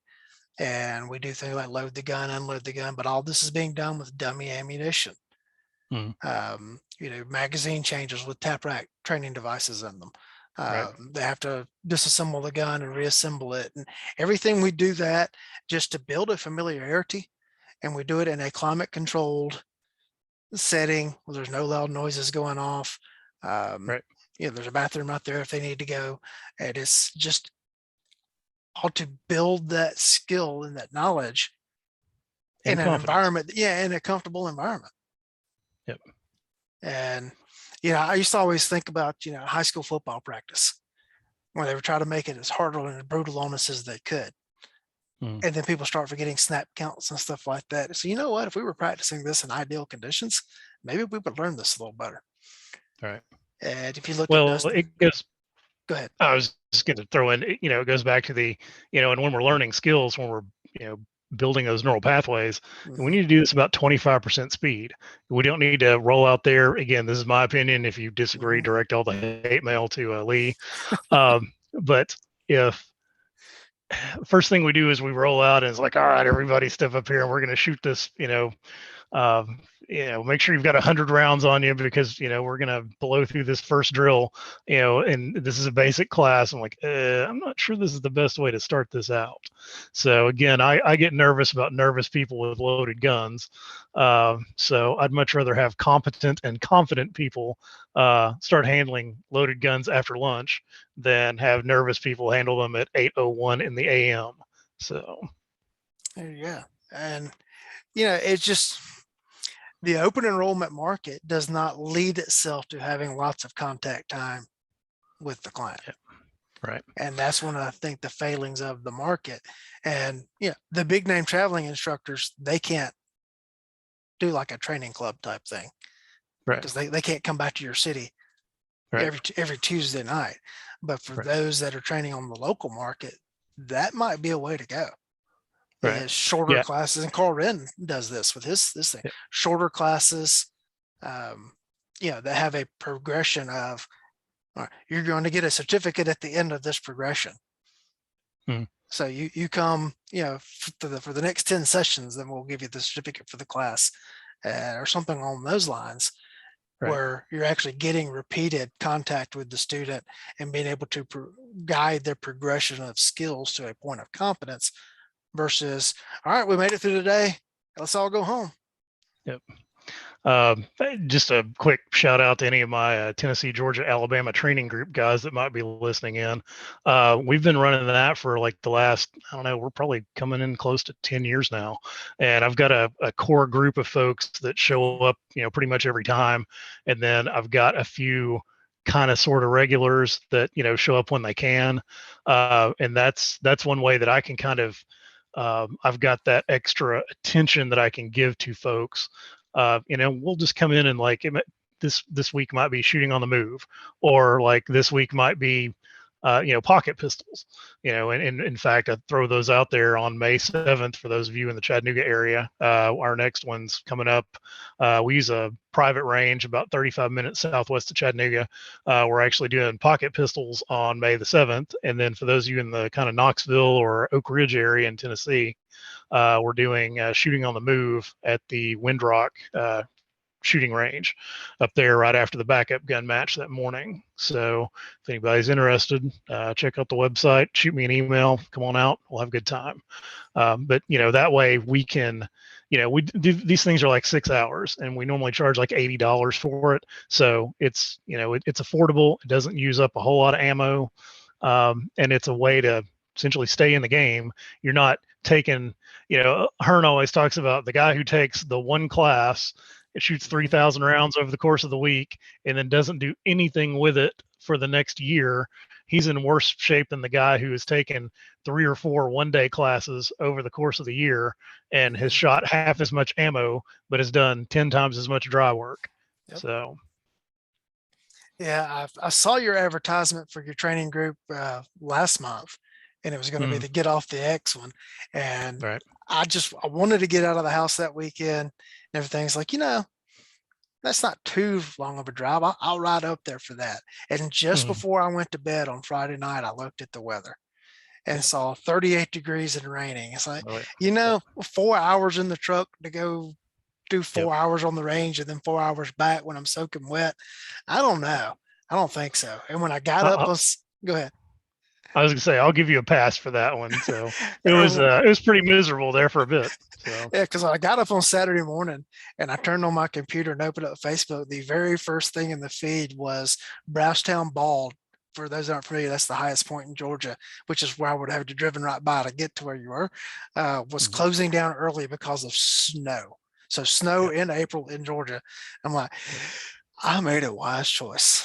And we do things like load the gun, unload the gun, but all this is being done with dummy ammunition. Magazine changes with tap rack training devices in them. Right. They have to disassemble the gun and reassemble it, and everything. We do that just to build a familiarity, and we do it in a climate controlled setting where there's no loud noises going off. Um, Right. there's a bathroom out there if they need to go, and it's just all to build that skill and that knowledge in And an confidence. environment, in a comfortable environment. Yep. And I used to always think about high school football practice where they would try to make it as hard and as brutal on us as they could. Mm. And then people start forgetting snap counts and stuff like that. So you know what? If we were practicing this in ideal conditions, maybe we would learn this a little better. Right. And if you look at Well, Dustin, it goes. go ahead. I was just going to throw in, it goes back to the, and when we're learning skills, when we're, building those neural pathways, we Mhm. need to do this about 25% speed. We don't need to roll out there. Again, this is my opinion. If you disagree, Mhm. direct all the hate mail to Lee. But if first thing we do is we roll out and it's like, all right, everybody step up here and we're going to shoot this, um, make sure you've got 100 rounds on you because we're gonna blow through this first drill, and this is a basic class. I'm like, I'm not sure this is the best way to start this out. So again, I get nervous about nervous people with loaded guns. So I'd much rather have competent and confident people start handling loaded guns after lunch than have nervous people handle them at 8:01 in the a.m. So Yeah. And, it's just the open enrollment market does not lead itself to having lots of contact time with the client. yeah, right, And that's one of, I think, the failings of the market. And, the big name traveling instructors, they can't do like a training club type thing right, because they can't come back to your city right, every Tuesday night. But for right, those that are training on the local market, that might be a way to go. right. Is shorter Yeah, classes, and Carl Wren does this with this thing. yeah. Shorter classes, um, they have a progression of you're going to get a certificate at the end of this progression. Mm. So you come, for the next 10 sessions, then we'll give you the certificate for the class, or something along those lines, Right. where you're actually getting repeated contact with the student and being able to guide their progression of skills to a point of competence versus, all right, we made it through the day. Let's all go home. Yep. Just a quick shout out to any of my Tennessee, Georgia, Alabama training group guys that might be listening in. We've been running that for like the last, I don't know, we're probably coming in close to 10 years now. And I've got a core group of folks that show up, pretty much every time. And then I've got a few kind of sort of regulars that, show up when they can. And that's one way that I can kind of, I've got that extra attention that I can give to folks. We'll just come in and like this week might be shooting on the move, or like this week might be, pocket pistols. And in fact, I throw those out there on May 7th for those of you in the Chattanooga area. Our next one's coming up. We use a private range about 35 minutes southwest of Chattanooga. We're actually doing pocket pistols on May the 7th. And then for those of you in the kind of Knoxville or Oak Ridge area in Tennessee, we're doing shooting on the move at the Windrock shooting range up there right after the backup gun match that morning. So if anybody's interested, check out the website, shoot me an email, come on out, we'll have a good time. But that way we can, we do, these things are like 6 hours and we normally charge like $80 for it. So it's, it's affordable. It doesn't use up a whole lot of ammo. And it's a way to essentially stay in the game. You're not taking, Hearn always talks about the guy who takes the one class, it shoots 3,000 rounds over the course of the week and then doesn't do anything with it for the next year. He's in worse shape than the guy who has taken 3 or 4 one-day classes over the course of the year and has shot half as much ammo, but has done 10 times as much dry work. Yep. So, yeah, I saw your advertisement for your training group last month, and it was going to be the Get Off the X one. And right. I wanted to get out of the house that weekend and everything's like, that's not too long of a drive. I'll ride up there for that. And just before I went to bed on Friday night, I looked at the weather and saw 38 degrees and raining. It's like, 4 hours in the truck to go do 4 hours on the range and then 4 hours back when I'm soaking wet. I don't know. I don't think so. And when I got I, up I, on, go ahead. I was gonna say I'll give you a pass for that one. So And it was pretty miserable there for a bit. So yeah, because I got up on Saturday morning and I turned on my computer and opened up Facebook. The very first thing in the feed was Browstown Bald. For those that aren't familiar, that's the highest point in Georgia, which is where I would have to driven right by to get to where you were. Was mhm. closing down early because of snow. So snow Yep, in April in Georgia. I'm like, yep, I made a wise choice.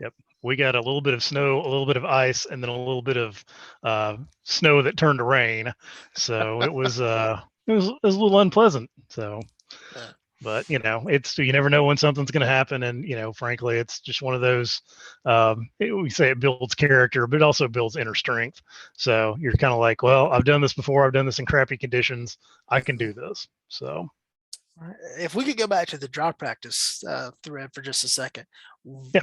yep. We got a little bit of snow, a little bit of ice, and then a little bit of snow that turned to rain. So it was a little unpleasant. So Yeah. but it's you never know when something's going to happen, and frankly it's just one of those we say it builds character but it also builds inner strength, so you're kind of like, well, I've done this before, I've done this in crappy conditions, I can do this. So If we could go back to the dry practice thread for just a second, yeah.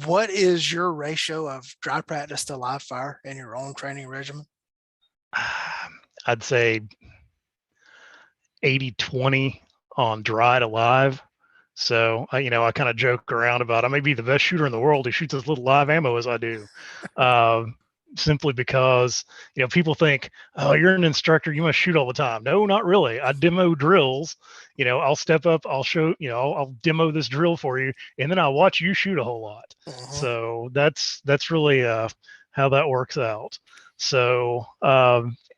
what is your ratio of dry practice to live fire in your own training regimen? I'd say 80-20 on dry to live. So I kind of joke around about I may be the best shooter in the world who shoots as little live ammo as I do, uh, simply because people think, oh, you're an instructor, you must shoot all the time. No, not really. I demo drills. I'll step up, I'll show, I'll demo this drill for you, and then I'll watch you shoot a whole lot. Mhm. So that's really how that works out. So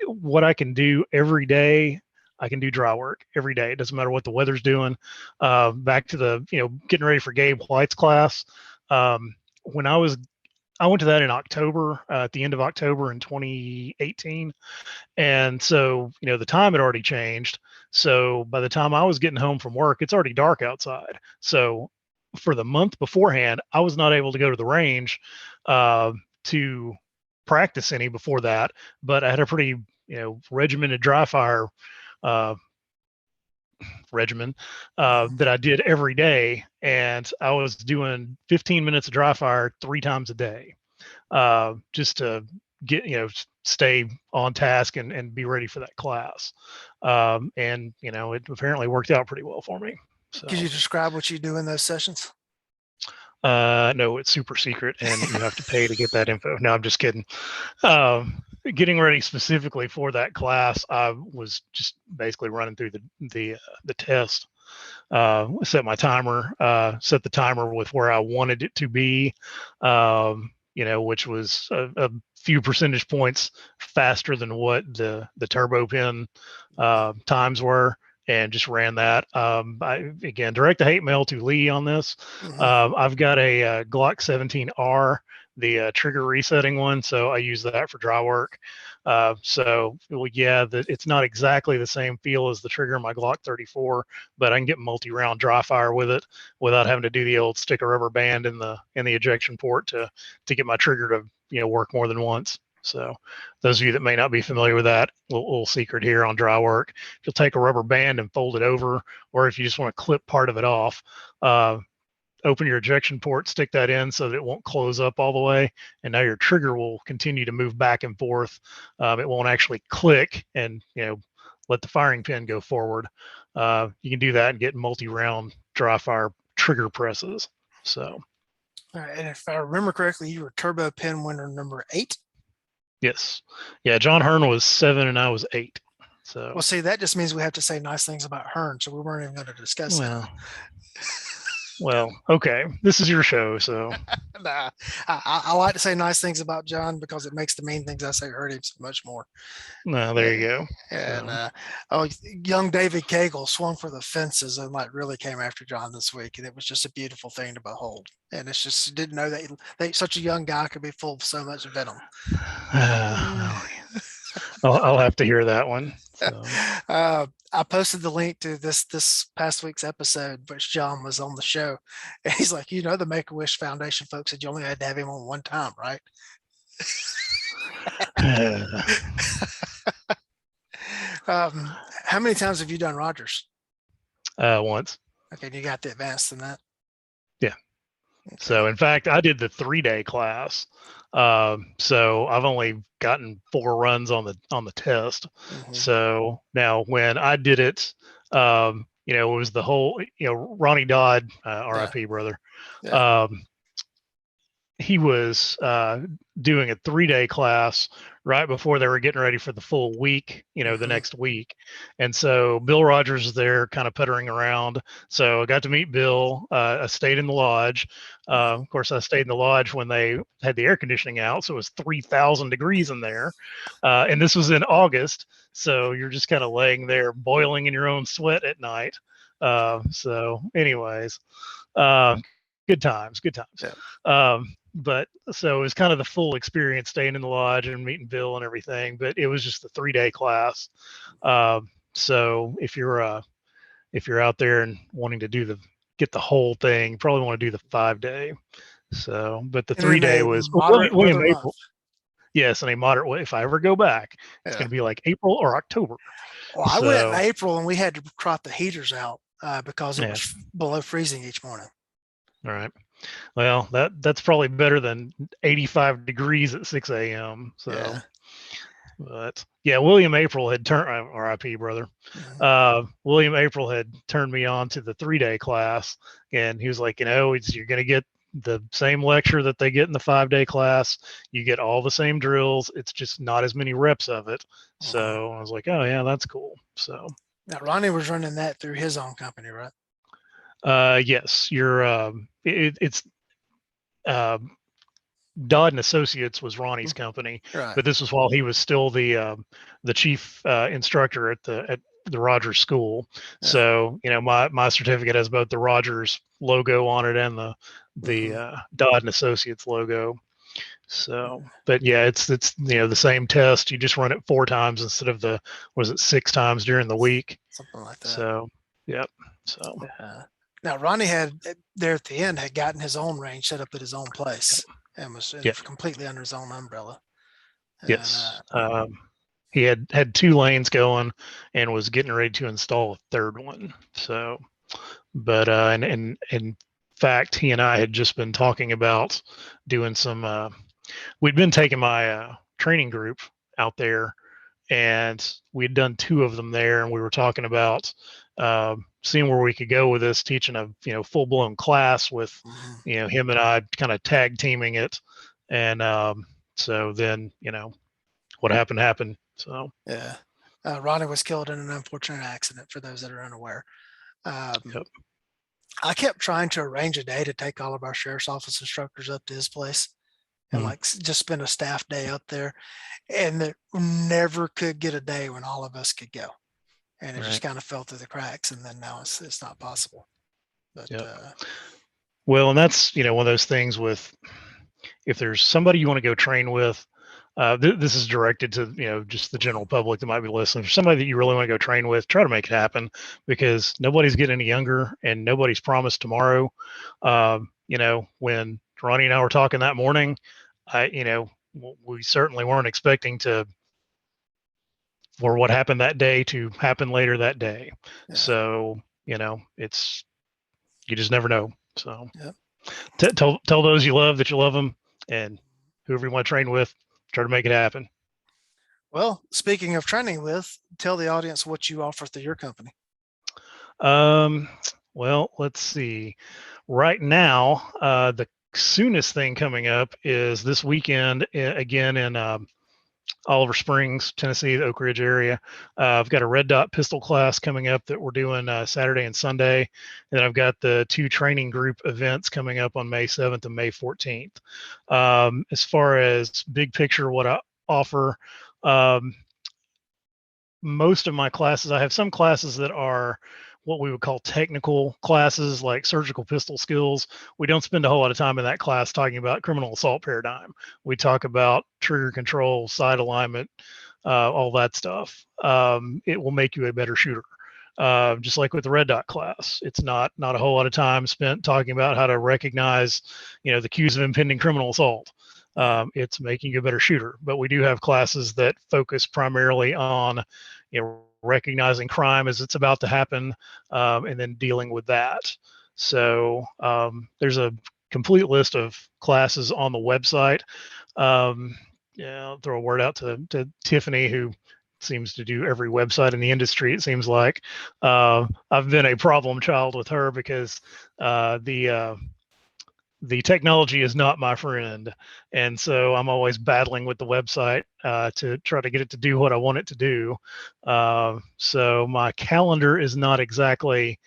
what I can do every day, I can do dry work every day. It doesn't matter what the weather's doing. Back to the, getting ready for Gabe White's class. When I went to that in October, at the end of October in 2018. And so, the time had already changed. So by the time I was getting home from work, it's already dark outside. So for the month beforehand, I was not able to go to the range to practice any before that, but I had a pretty, regimented dry fire uh, regimen that I did every day, and I was doing 15 minutes of dry fire 3 times a day, just to get stay on task and be ready for that class. And it apparently worked out pretty well for me. Could So you describe what you do in those sessions? no, it's super secret, and you have to pay to get that info. No, I'm just kidding. Getting ready specifically for that class, I was just basically running through the test. Set my timer, set the timer with where I wanted it to be, which was a few percentage points faster than what the turbo pin times were, and just ran that. Again, direct the hate mail to Lee on this. Mhm. I've got a Glock 17R, the trigger resetting one, so I use that for dry work. Well, yeah, it's not exactly the same feel as the trigger in my Glock 34, but I can get multi-round dry fire with it without having to do the old stick a rubber band in the ejection port to get my trigger to work more than once. So those of you that may not be familiar with that, little secret here on dry work, if you'll take a rubber band and fold it over, or if you just want to clip part of it off, open your ejection port, stick that in so that it won't close up all the way, and now your trigger will continue to move back and forth. It won't actually click and let the firing pin go forward. You can do that and get multi-round dry fire trigger presses. So All right, and if I remember correctly, you were turbo pin winner number 8. yes, yeah, John Hearn was 7 and I was 8. Well, So see, that just means we have to say nice things about Hearn, so we weren't even going to discuss that. well, okay, this is your show, so Nah, I like to say nice things about John because it makes the mean things I say hurt him so much more. no, there you go. And So oh, young David Cagle swung for the fences and like really came after John this week, and it was just a beautiful thing to behold. And it's just didn't know that such a young guy could be full of so much venom. well, I'll have to hear that one. So I posted the link to this past week's episode, which John was on the show, and he's like, the Make a Wish Foundation folks said you only had to have him on one time, right? How many times have you done Rogers? once. Okay, you got the advanced in that. Yeah. Okay. So in fact, I did the 3-day class. So I've only gotten 4 runs on the test. Mhm. So now when I did it, it was the whole, Ronnie Dodd, RIP brother. Yeah. he was doing a 3-day class right before they were getting ready for the full week, the next week. And so Bill Rogers was there kind of puttering around. So I got to meet Bill. I stayed in the lodge. Of course, I stayed in the lodge when they had the air conditioning out. So it was 3,000 degrees in there. And this was in August. So you're just kind of laying there boiling in your own sweat at night. So anyways, good times, good times. Yeah. But so it was kind of the full experience staying in the lodge and meeting Bill and everything, but it was just the 3-day class. So if you're out there and wanting to get the whole thing, you probably want to do the 5-day. So, but the And in 3-day a was moderate William weather April. month. Yes, in a moderate way. If I ever go back, it's going to be like April or October. Well, I went in April and we had to trot the heaters out because it was below freezing each morning. All right. Well, that's probably better than 85 degrees at 6 a.m. So, yeah. But yeah, William April had turned R.I.P. brother. William April had turned me on to the 3-day class, and he was like, you're going to get the same lecture that they get in the 5-day class. You get all the same drills. It's just not as many reps of it. So I was like, oh yeah, that's cool. So now Ronnie was running that through his own company, right? Yes, it's Dodd and Associates was Ronnie's company, right. But this was while he was still the chief instructor at the Rogers School. Yeah. So my certificate has both the Rogers logo on it and the Dodd and Associates logo. So, but yeah, it's the same test. You just run it 4 times instead of 6 times during the week, something like that. So, yep. So. Now Ronnie had there at the end had gotten his own range set up at his own place. Yep. And was completely under his own umbrella. Yes. He had 2 lanes going and was getting ready to install a 3rd one. So, but and in fact, he and I had just been talking about doing some. We'd been taking my training group out there, and we'd done 2 of them there, and we were talking about seeing where we could go with this, teaching a full blown class with him and I kind of tag teaming it, and so then what happened. So yeah, Ronnie was killed in an unfortunate accident. For those that are unaware, yep. I kept trying to arrange a day to take all of our sheriff's office instructors up to his place and just spend a staff day up there, and never could get a day when all of us could go. And it just kind of fell through the cracks, and then now it's not possible. But well, and that's one of those things with, if there's somebody you want to go train with, this is directed to just the general public that might be listening. For somebody that you really want to go train with, try to make it happen, because nobody's getting any younger and nobody's promised tomorrow. When Ronnie and I were talking that morning, we certainly weren't expecting for what happened that day to happen later that day. Yeah. So, it's, you just never know. So tell those you love that you love them, and whoever you want to train with, try to make it happen. Well, speaking of training with, tell the audience what you offer through your company. Well, let's see. Right now, the soonest thing coming up is this weekend, again in Oliver Springs, Tennessee, the Oak Ridge area. I've got a red dot pistol class coming up that we're doing Saturday and Sunday. And then I've got the 2 training group events coming up on May 7th and May 14th. As far as big picture, what I offer, most of my classes, I have some classes that are what we would call technical classes, like surgical pistol skills. We don't spend a whole lot of time in that class talking about criminal assault paradigm. We talk about trigger control, sight alignment, all that stuff. It will make you a better shooter. Just like with the red dot class, it's not a whole lot of time spent talking about how to recognize, the cues of impending criminal assault. It's making you a better shooter. But we do have classes that focus primarily on, recognizing crime as it's about to happen, and then dealing with that. So there's a complete list of classes on the website. I'll throw a word out to Tiffany, who seems to do every website in the industry, it seems like. I've been a problem child with her because the the technology is not my friend, and so I'm always battling with the website to try to get it to do what I want it to do. So my calendar is not exactly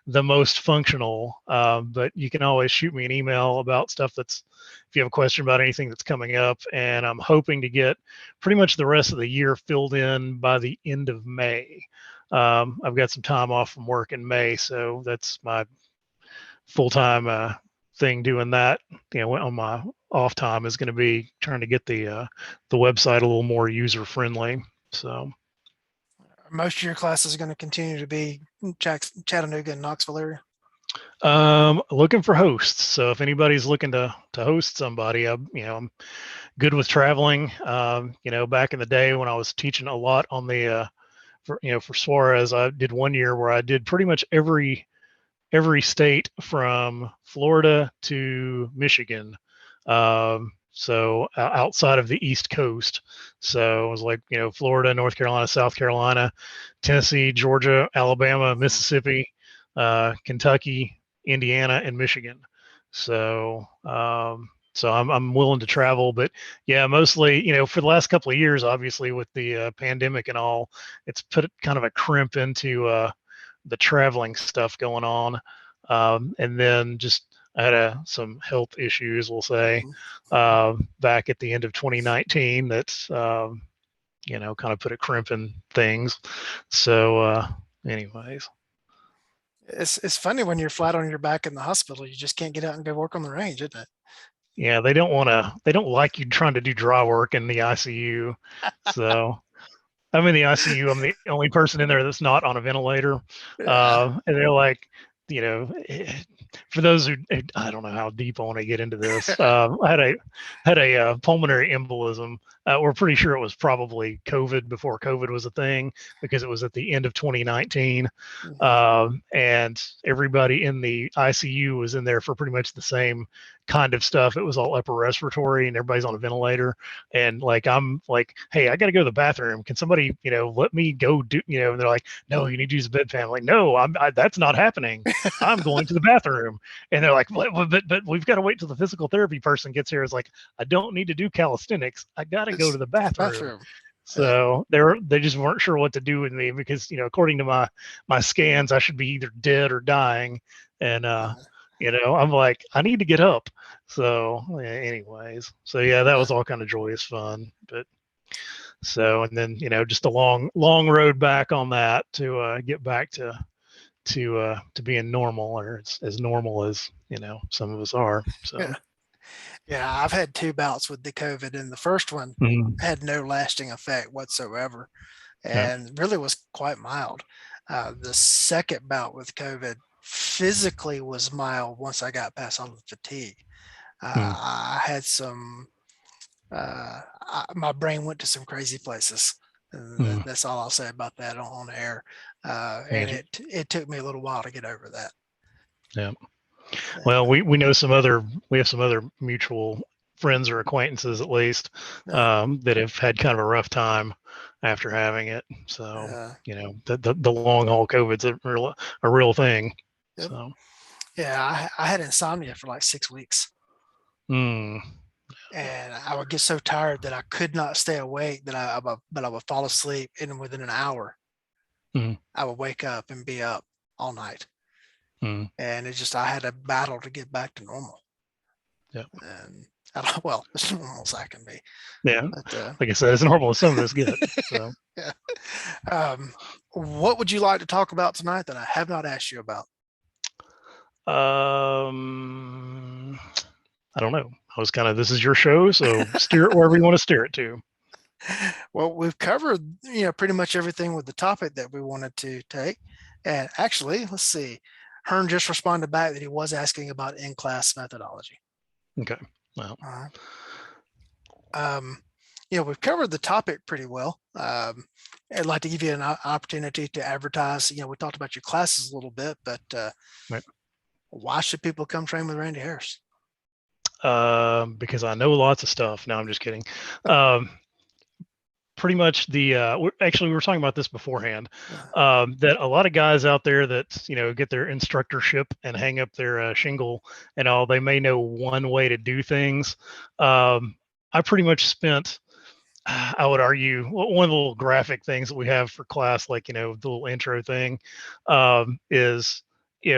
the most functional, but you can always shoot me an email about stuff that's, if you have a question about anything that's coming up. And I'm hoping to get pretty much the rest of the year filled in by the end of May. I've got some time off from work in May, so that's my full-time thing doing that. On my off time is going to be trying to get the website a little more user friendly. So Most of your classes are going to continue to be Chattanooga and Knoxville area. Looking for hosts. So if anybody's looking to host somebody, I'm good with traveling. Back in the day when I was teaching a lot on the for Suarez, I did one year where I did pretty much every state from Florida to Michigan. So outside of the East Coast. So it was like, Florida, North Carolina, South Carolina, Tennessee, Georgia, Alabama, Mississippi, Kentucky, Indiana, and Michigan. So I'm willing to travel, but yeah, mostly, for the last couple of years, obviously with the pandemic and all, it's put kind of a crimp into the traveling stuff going on. And then just I had some health issues, we'll say, back at the end of 2019 that's, kind of put a crimp in things. So anyways. It's funny when you're flat on your back in the hospital, you just can't get out and go work on the range, isn't it? Yeah, they don't like you trying to do dry work in the ICU. So I'm in the ICU. I'm the only person in there that's not on a ventilator. And they're like, for those who, I don't know how deep I want to get into this. I had a pulmonary embolism. We're pretty sure it was probably COVID before COVID was a thing, because it was at the end of 2019. And everybody in the ICU was in there for pretty much the same kind of stuff. It was all upper respiratory, and everybody's on a ventilator. And like, I'm like, hey, I got to go to the bathroom. Can somebody, let me go do, and they're like, no, you need to use the bed fan. I'm like, no, that's not happening. I'm going to the bathroom. And they're like, but we've got to wait till the physical therapy person gets here. It's like, I don't need to do calisthenics. I got to go to the bathroom. So they just weren't sure what to do with me, because, according to my scans, I should be either dead or dying. And, I'm like, I need to get up. So anyways, so yeah, that was all kind of joyous fun. But so, and then, just a long road back on that to get back to being normal, or as normal as, some of us are. So yeah, I've had 2 bouts with the COVID, and the first one had no lasting effect whatsoever, and really was quite mild. The second bout with COVID physically was mild once I got past all the fatigue. I had some, my brain went to some crazy places. That's all I'll say about that on air. And it took me a little while to get over that. Yeah. Well, we have some other mutual friends or acquaintances, at least, that have had kind of a rough time after having it. So, the long haul COVID's a real thing. Yep. So, yeah, I had insomnia for like 6 weeks. And I would get so tired that I could not stay awake, that I would fall asleep, and within an hour, I would wake up and be up all night. And it's just, I had a battle to get back to normal. Yeah. And well, as normal as I can be. Yeah. But, like I said, as normal as some of us get. So. Yeah. What would you like to talk about tonight that I have not asked you about? I don't know. I was kind of, this is your show, so steer it wherever you want to steer it to. Well, we've covered, pretty much everything with the topic that we wanted to take. And actually, let's see. Hearn just responded back that he was asking about in-class methodology. Okay. Well. We've covered the topic pretty well. I'd like to give you an opportunity to advertise. We talked about your classes a little bit, but right. Why should people come train with Randy Harris? Because I know lots of stuff. No, I'm just kidding. pretty much actually we were talking about this beforehand, Yeah. that a lot of guys out there that get their instructorship and hang up their shingle and all, they may know one way to do things. I pretty much spent, I would argue, one of the little graphic things that we have for class, like, the little intro thing, is,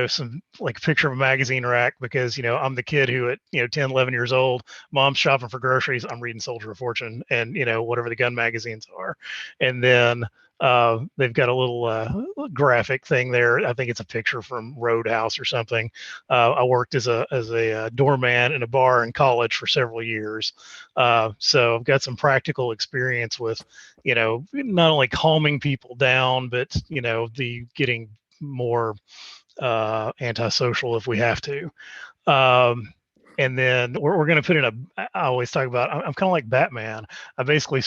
some like a picture of a magazine rack, because, I'm the kid who at, 10, 11 years old, mom's shopping for groceries. I'm reading Soldier of Fortune and, whatever the gun magazines are. And then they've got a little graphic thing there. I think it's a picture from Roadhouse or something. I worked as a doorman in a bar in college for several years. So I've got some practical experience with, not only calming people down, but, the getting more antisocial if we have to. Um, and then we're going to put in I always talk about, I'm kind of like Batman. I basically,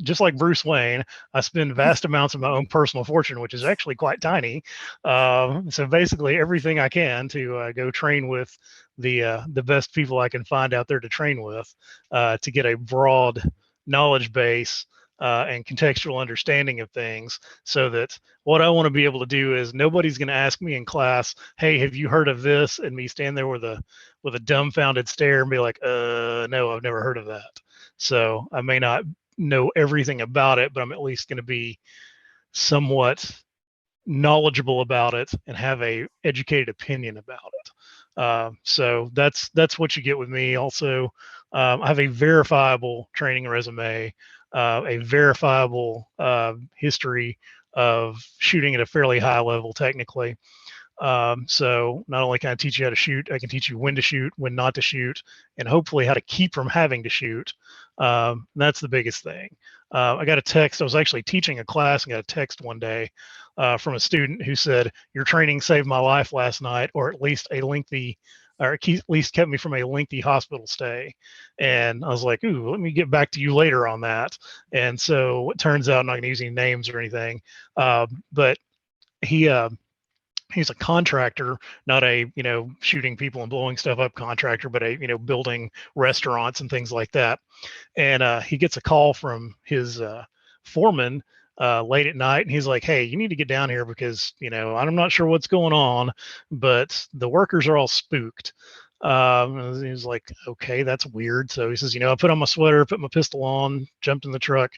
just like Bruce Wayne, I spend vast amounts of my own personal fortune, which is actually quite tiny. So basically everything I can to go train with the best people I can find out there to train with, to get a broad knowledge base and contextual understanding of things, so that what I want to be able to do is nobody's going to ask me in class, "Hey, have you heard of this?" and me stand there with a dumbfounded stare and be like, no, I've never heard of that." So I may not know everything about it, but I'm at least going to be somewhat knowledgeable about it and have a educated opinion about it. So that's what you get with me. Also, I have a verifiable training resume, a verifiable history of shooting at a fairly high level technically. So not only can I teach you how to shoot, I can teach you when to shoot, when not to shoot, and hopefully how to keep from having to shoot. That's the biggest thing. I got a text. I was actually teaching a class and got a text one day from a student who said, "Your training saved my life last night, or at least at least kept me from a lengthy hospital stay." And I was like, "Ooh, let me get back to you later on that." And so it turns out, I'm not going to use any names or anything, but he he's a contractor, not a shooting people and blowing stuff up contractor, but a building restaurants and things like that. And he gets a call from his foreman late at night, and he's like, "Hey, you need to get down here because I'm not sure what's going on, but the workers are all spooked." He was like, "Okay, that's weird." So he says, "I put on my sweater, put my pistol on, jumped in the truck,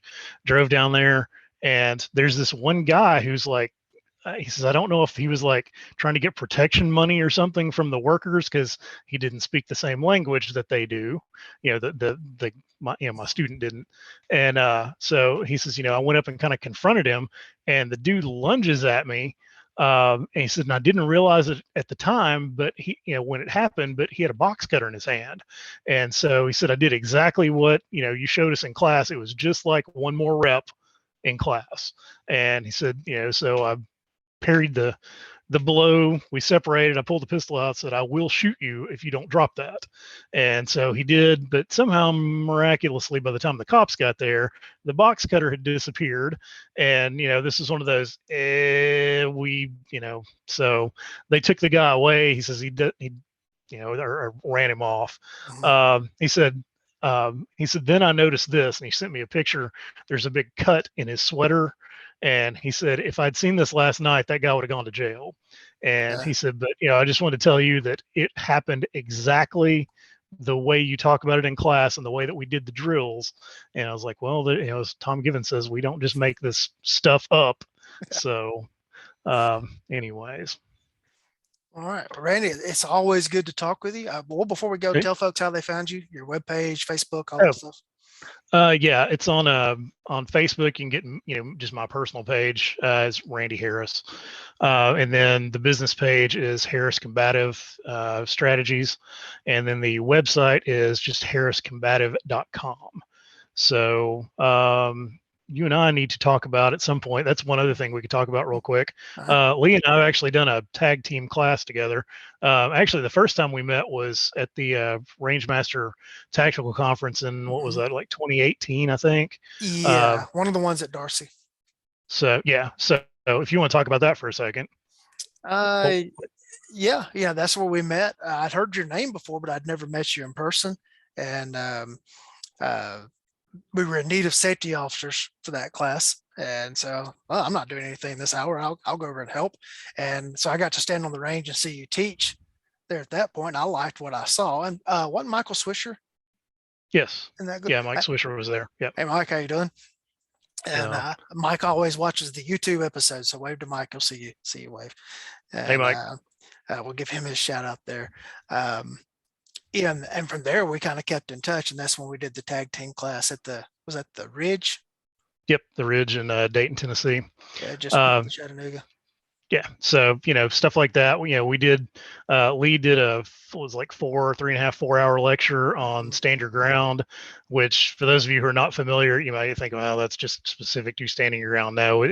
drove down there, and there's this one guy who's like," he says, "I don't know if he was like trying to get protection money or something from the workers, because he didn't speak the same language that they do. My student didn't." And so he says, "I went up and kind of confronted him, and the dude lunges at me." And he said, "And I didn't realize it at the time, but when it happened, but he had a box cutter in his hand." And so he said, "I did exactly what, you showed us in class. It was just like one more rep in class." And he said, so I parried the blow. We separated. I pulled the pistol out, said, "I will shoot you if you don't drop that." And so he did, but somehow miraculously, by the time the cops got there, the box cutter had disappeared. And this is one of those so they took the guy away. He says he or ran him off. Mhm. He said, "Then I noticed this," and he sent me a picture. There's a big cut in his sweater. And he said, "If I'd seen this last night, that guy would have gone to jail." And Yeah. he said, "But, I just wanted to tell you that it happened exactly the way you talk about it in class and the way that we did the drills." And I was like, "Well, as Tom Gibbons says, we don't just make this stuff up." So, anyways. All right, Randy, it's always good to talk with you. Well, before we go, Okay. tell folks how they found you, your webpage, Facebook, all that stuff. Yeah, it's on Facebook. You can get just my personal page is Randy Harris, and then the business page is Harris Combative Strategies, and then the website is just harriscombative.com. So you and I need to talk about at some point. That's one other thing we could talk about real quick. Uh, Lee and I have actually done a tag team class together. Actually, the first time we met was at the Range Master Tactical Conference in, what was mhm. that, like 2018, I think. Uh, Yeah, one of the ones at Darcy. so yeah, so if you want to talk about that for a second. Well, Uh, yeah, that's where we met. I'd heard your name before, but I'd never met you in person. And uh, we were in need of safety officers for that class. And so, well, I'm not doing anything this hour. I'll go over and help. And so I got to stand on the range and see you teach there at that point. I liked what I saw. And wasn't Michael Swisher Yes. in that good? Yeah, Mike Swisher was there. Yep. Hey, Mike, how you doing? And Yeah. Mike always watches the YouTube episode. So wave to Mike. He'll see you wave. Hey, And Mike. we'll give him his shout out there. Yeah, and from there we kind of kept in touch, and that's when we did the tag team class at was that the Ridge? Yep, the Ridge in Dayton, Tennessee. Yeah, just north of Chattanooga. Yeah, so stuff like that. We did. Lee did was like 3.5, 4 hour lecture on stand your ground, which for those of you who are not familiar, you might think, well, that's just specific to standing your ground. No,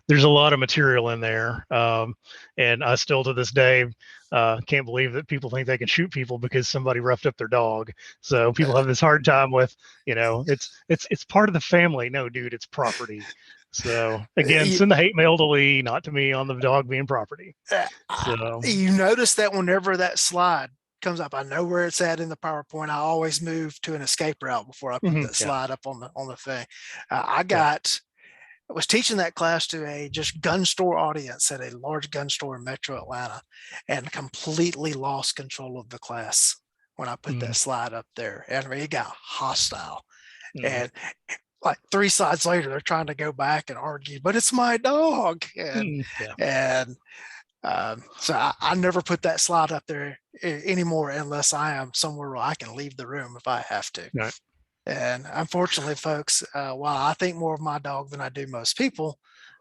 there's a lot of material in there, and I still to this day can't believe that people think they can shoot people because somebody roughed up their dog. So people have this hard time with, it's part of the family. No, dude, it's property. So again, send the hate mail to Lee, not to me, on the dog being property. So you notice that whenever that slide comes up, I know where it's at in the PowerPoint. I always move to an escape route before I put that slide up on the thing. I was teaching that class to a just gun store audience at a large gun store in Metro Atlanta, and completely lost control of the class when I put that slide up there. And I mean, it got hostile. And like 3 slides later, they're trying to go back and argue, but it's my dog. And so I never put that slide up there anymore unless I am somewhere where I can leave the room if I have to. Right. And unfortunately, folks, while I think more of my dog than I do most people,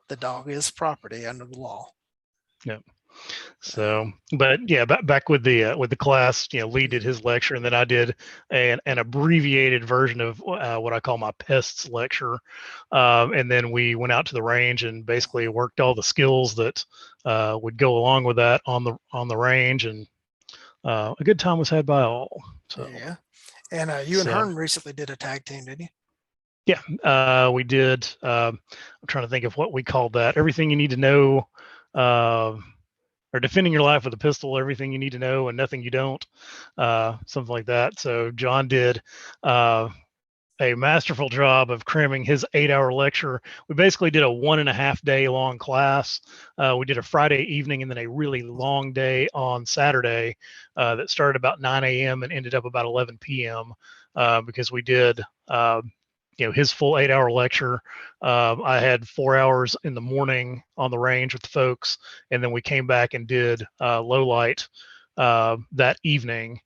the dog is property under the law. Yep. So, but yeah, back with the class, Lee did his lecture, and then I did an abbreviated version of what I call my pests lecture, and then we went out to the range and basically worked all the skills that would go along with that on the range, and a good time was had by all. So yeah, and you and Hearn recently did a tag team, didn't you? Yeah, we did. I'm trying to think of what we called that. Everything you need to know. Or defending your life with a pistol, everything you need to know and nothing you don't, something like that. So John did a masterful job of cramming his 8-hour lecture. We basically did a 1.5 day long class. We did a Friday evening and then a really long day on Saturday that started about 9 a.m. and ended up about 11 p.m. Because we did his full 8-hour lecture. I had 4 hours in the morning on the range with the folks, and then we came back and did low light that evening.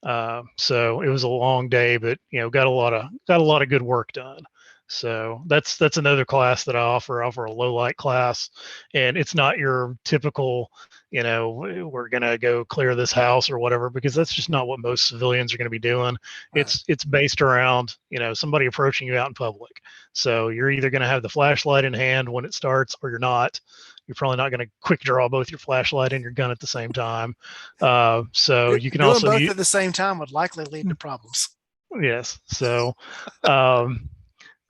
So it was a long day, but got a lot of good work done. So that's another class that I offer. I offer a low light class, and it's not your typical, we're gonna go clear this house or whatever, because that's just not what most civilians are going to be doing. Right. It's based around somebody approaching you out in public. So you're either going to have the flashlight in hand when it starts, or you're not. You're probably not going to quick draw both your flashlight and your gun at the same time. So you can doing also both at the same time would likely lead to problems. Yes. So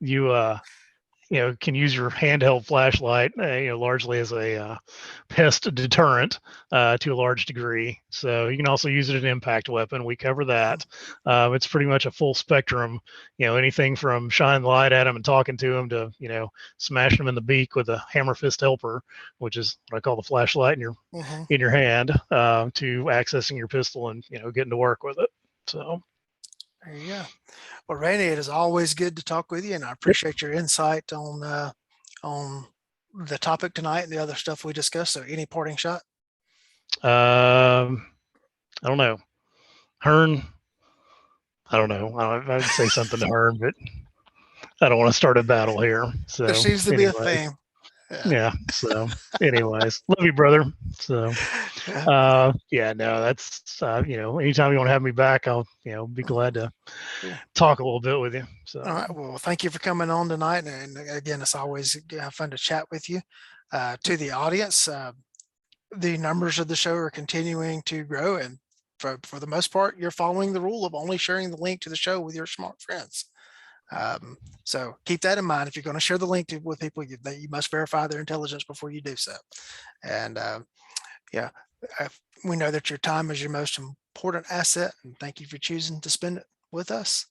you can use your handheld flashlight largely as a pest deterrent to a large degree. So you can also use it as an impact weapon. We cover that. It's pretty much a full spectrum, anything from shining the light at them and talking to them to smashing them in the beak with a hammer fist helper, which is what I call the flashlight in your hand, to accessing your pistol and getting to work with it. So there you go. Well, Randy, it is always good to talk with you, and I appreciate your insight on the topic tonight and the other stuff we discussed. So any parting shot? I don't know. Hearn, I don't know. I'd say something to Hearn, but I don't want to start a battle here. So there seems to be a theme. Yeah. So anyways, love you, brother. So no, that's anytime you want to have me back, I'll be glad to talk a little bit with you. So all right, well, thank you for coming on tonight, and again, it's always fun to chat with you. To the audience, the numbers of the show are continuing to grow, and for the most part, you're following the rule of only sharing the link to the show with your smart friends. So keep that in mind. If you're going to share the link with people, that you must verify their intelligence before you do so. And we know that your time is your most important asset, and thank you for choosing to spend it with us.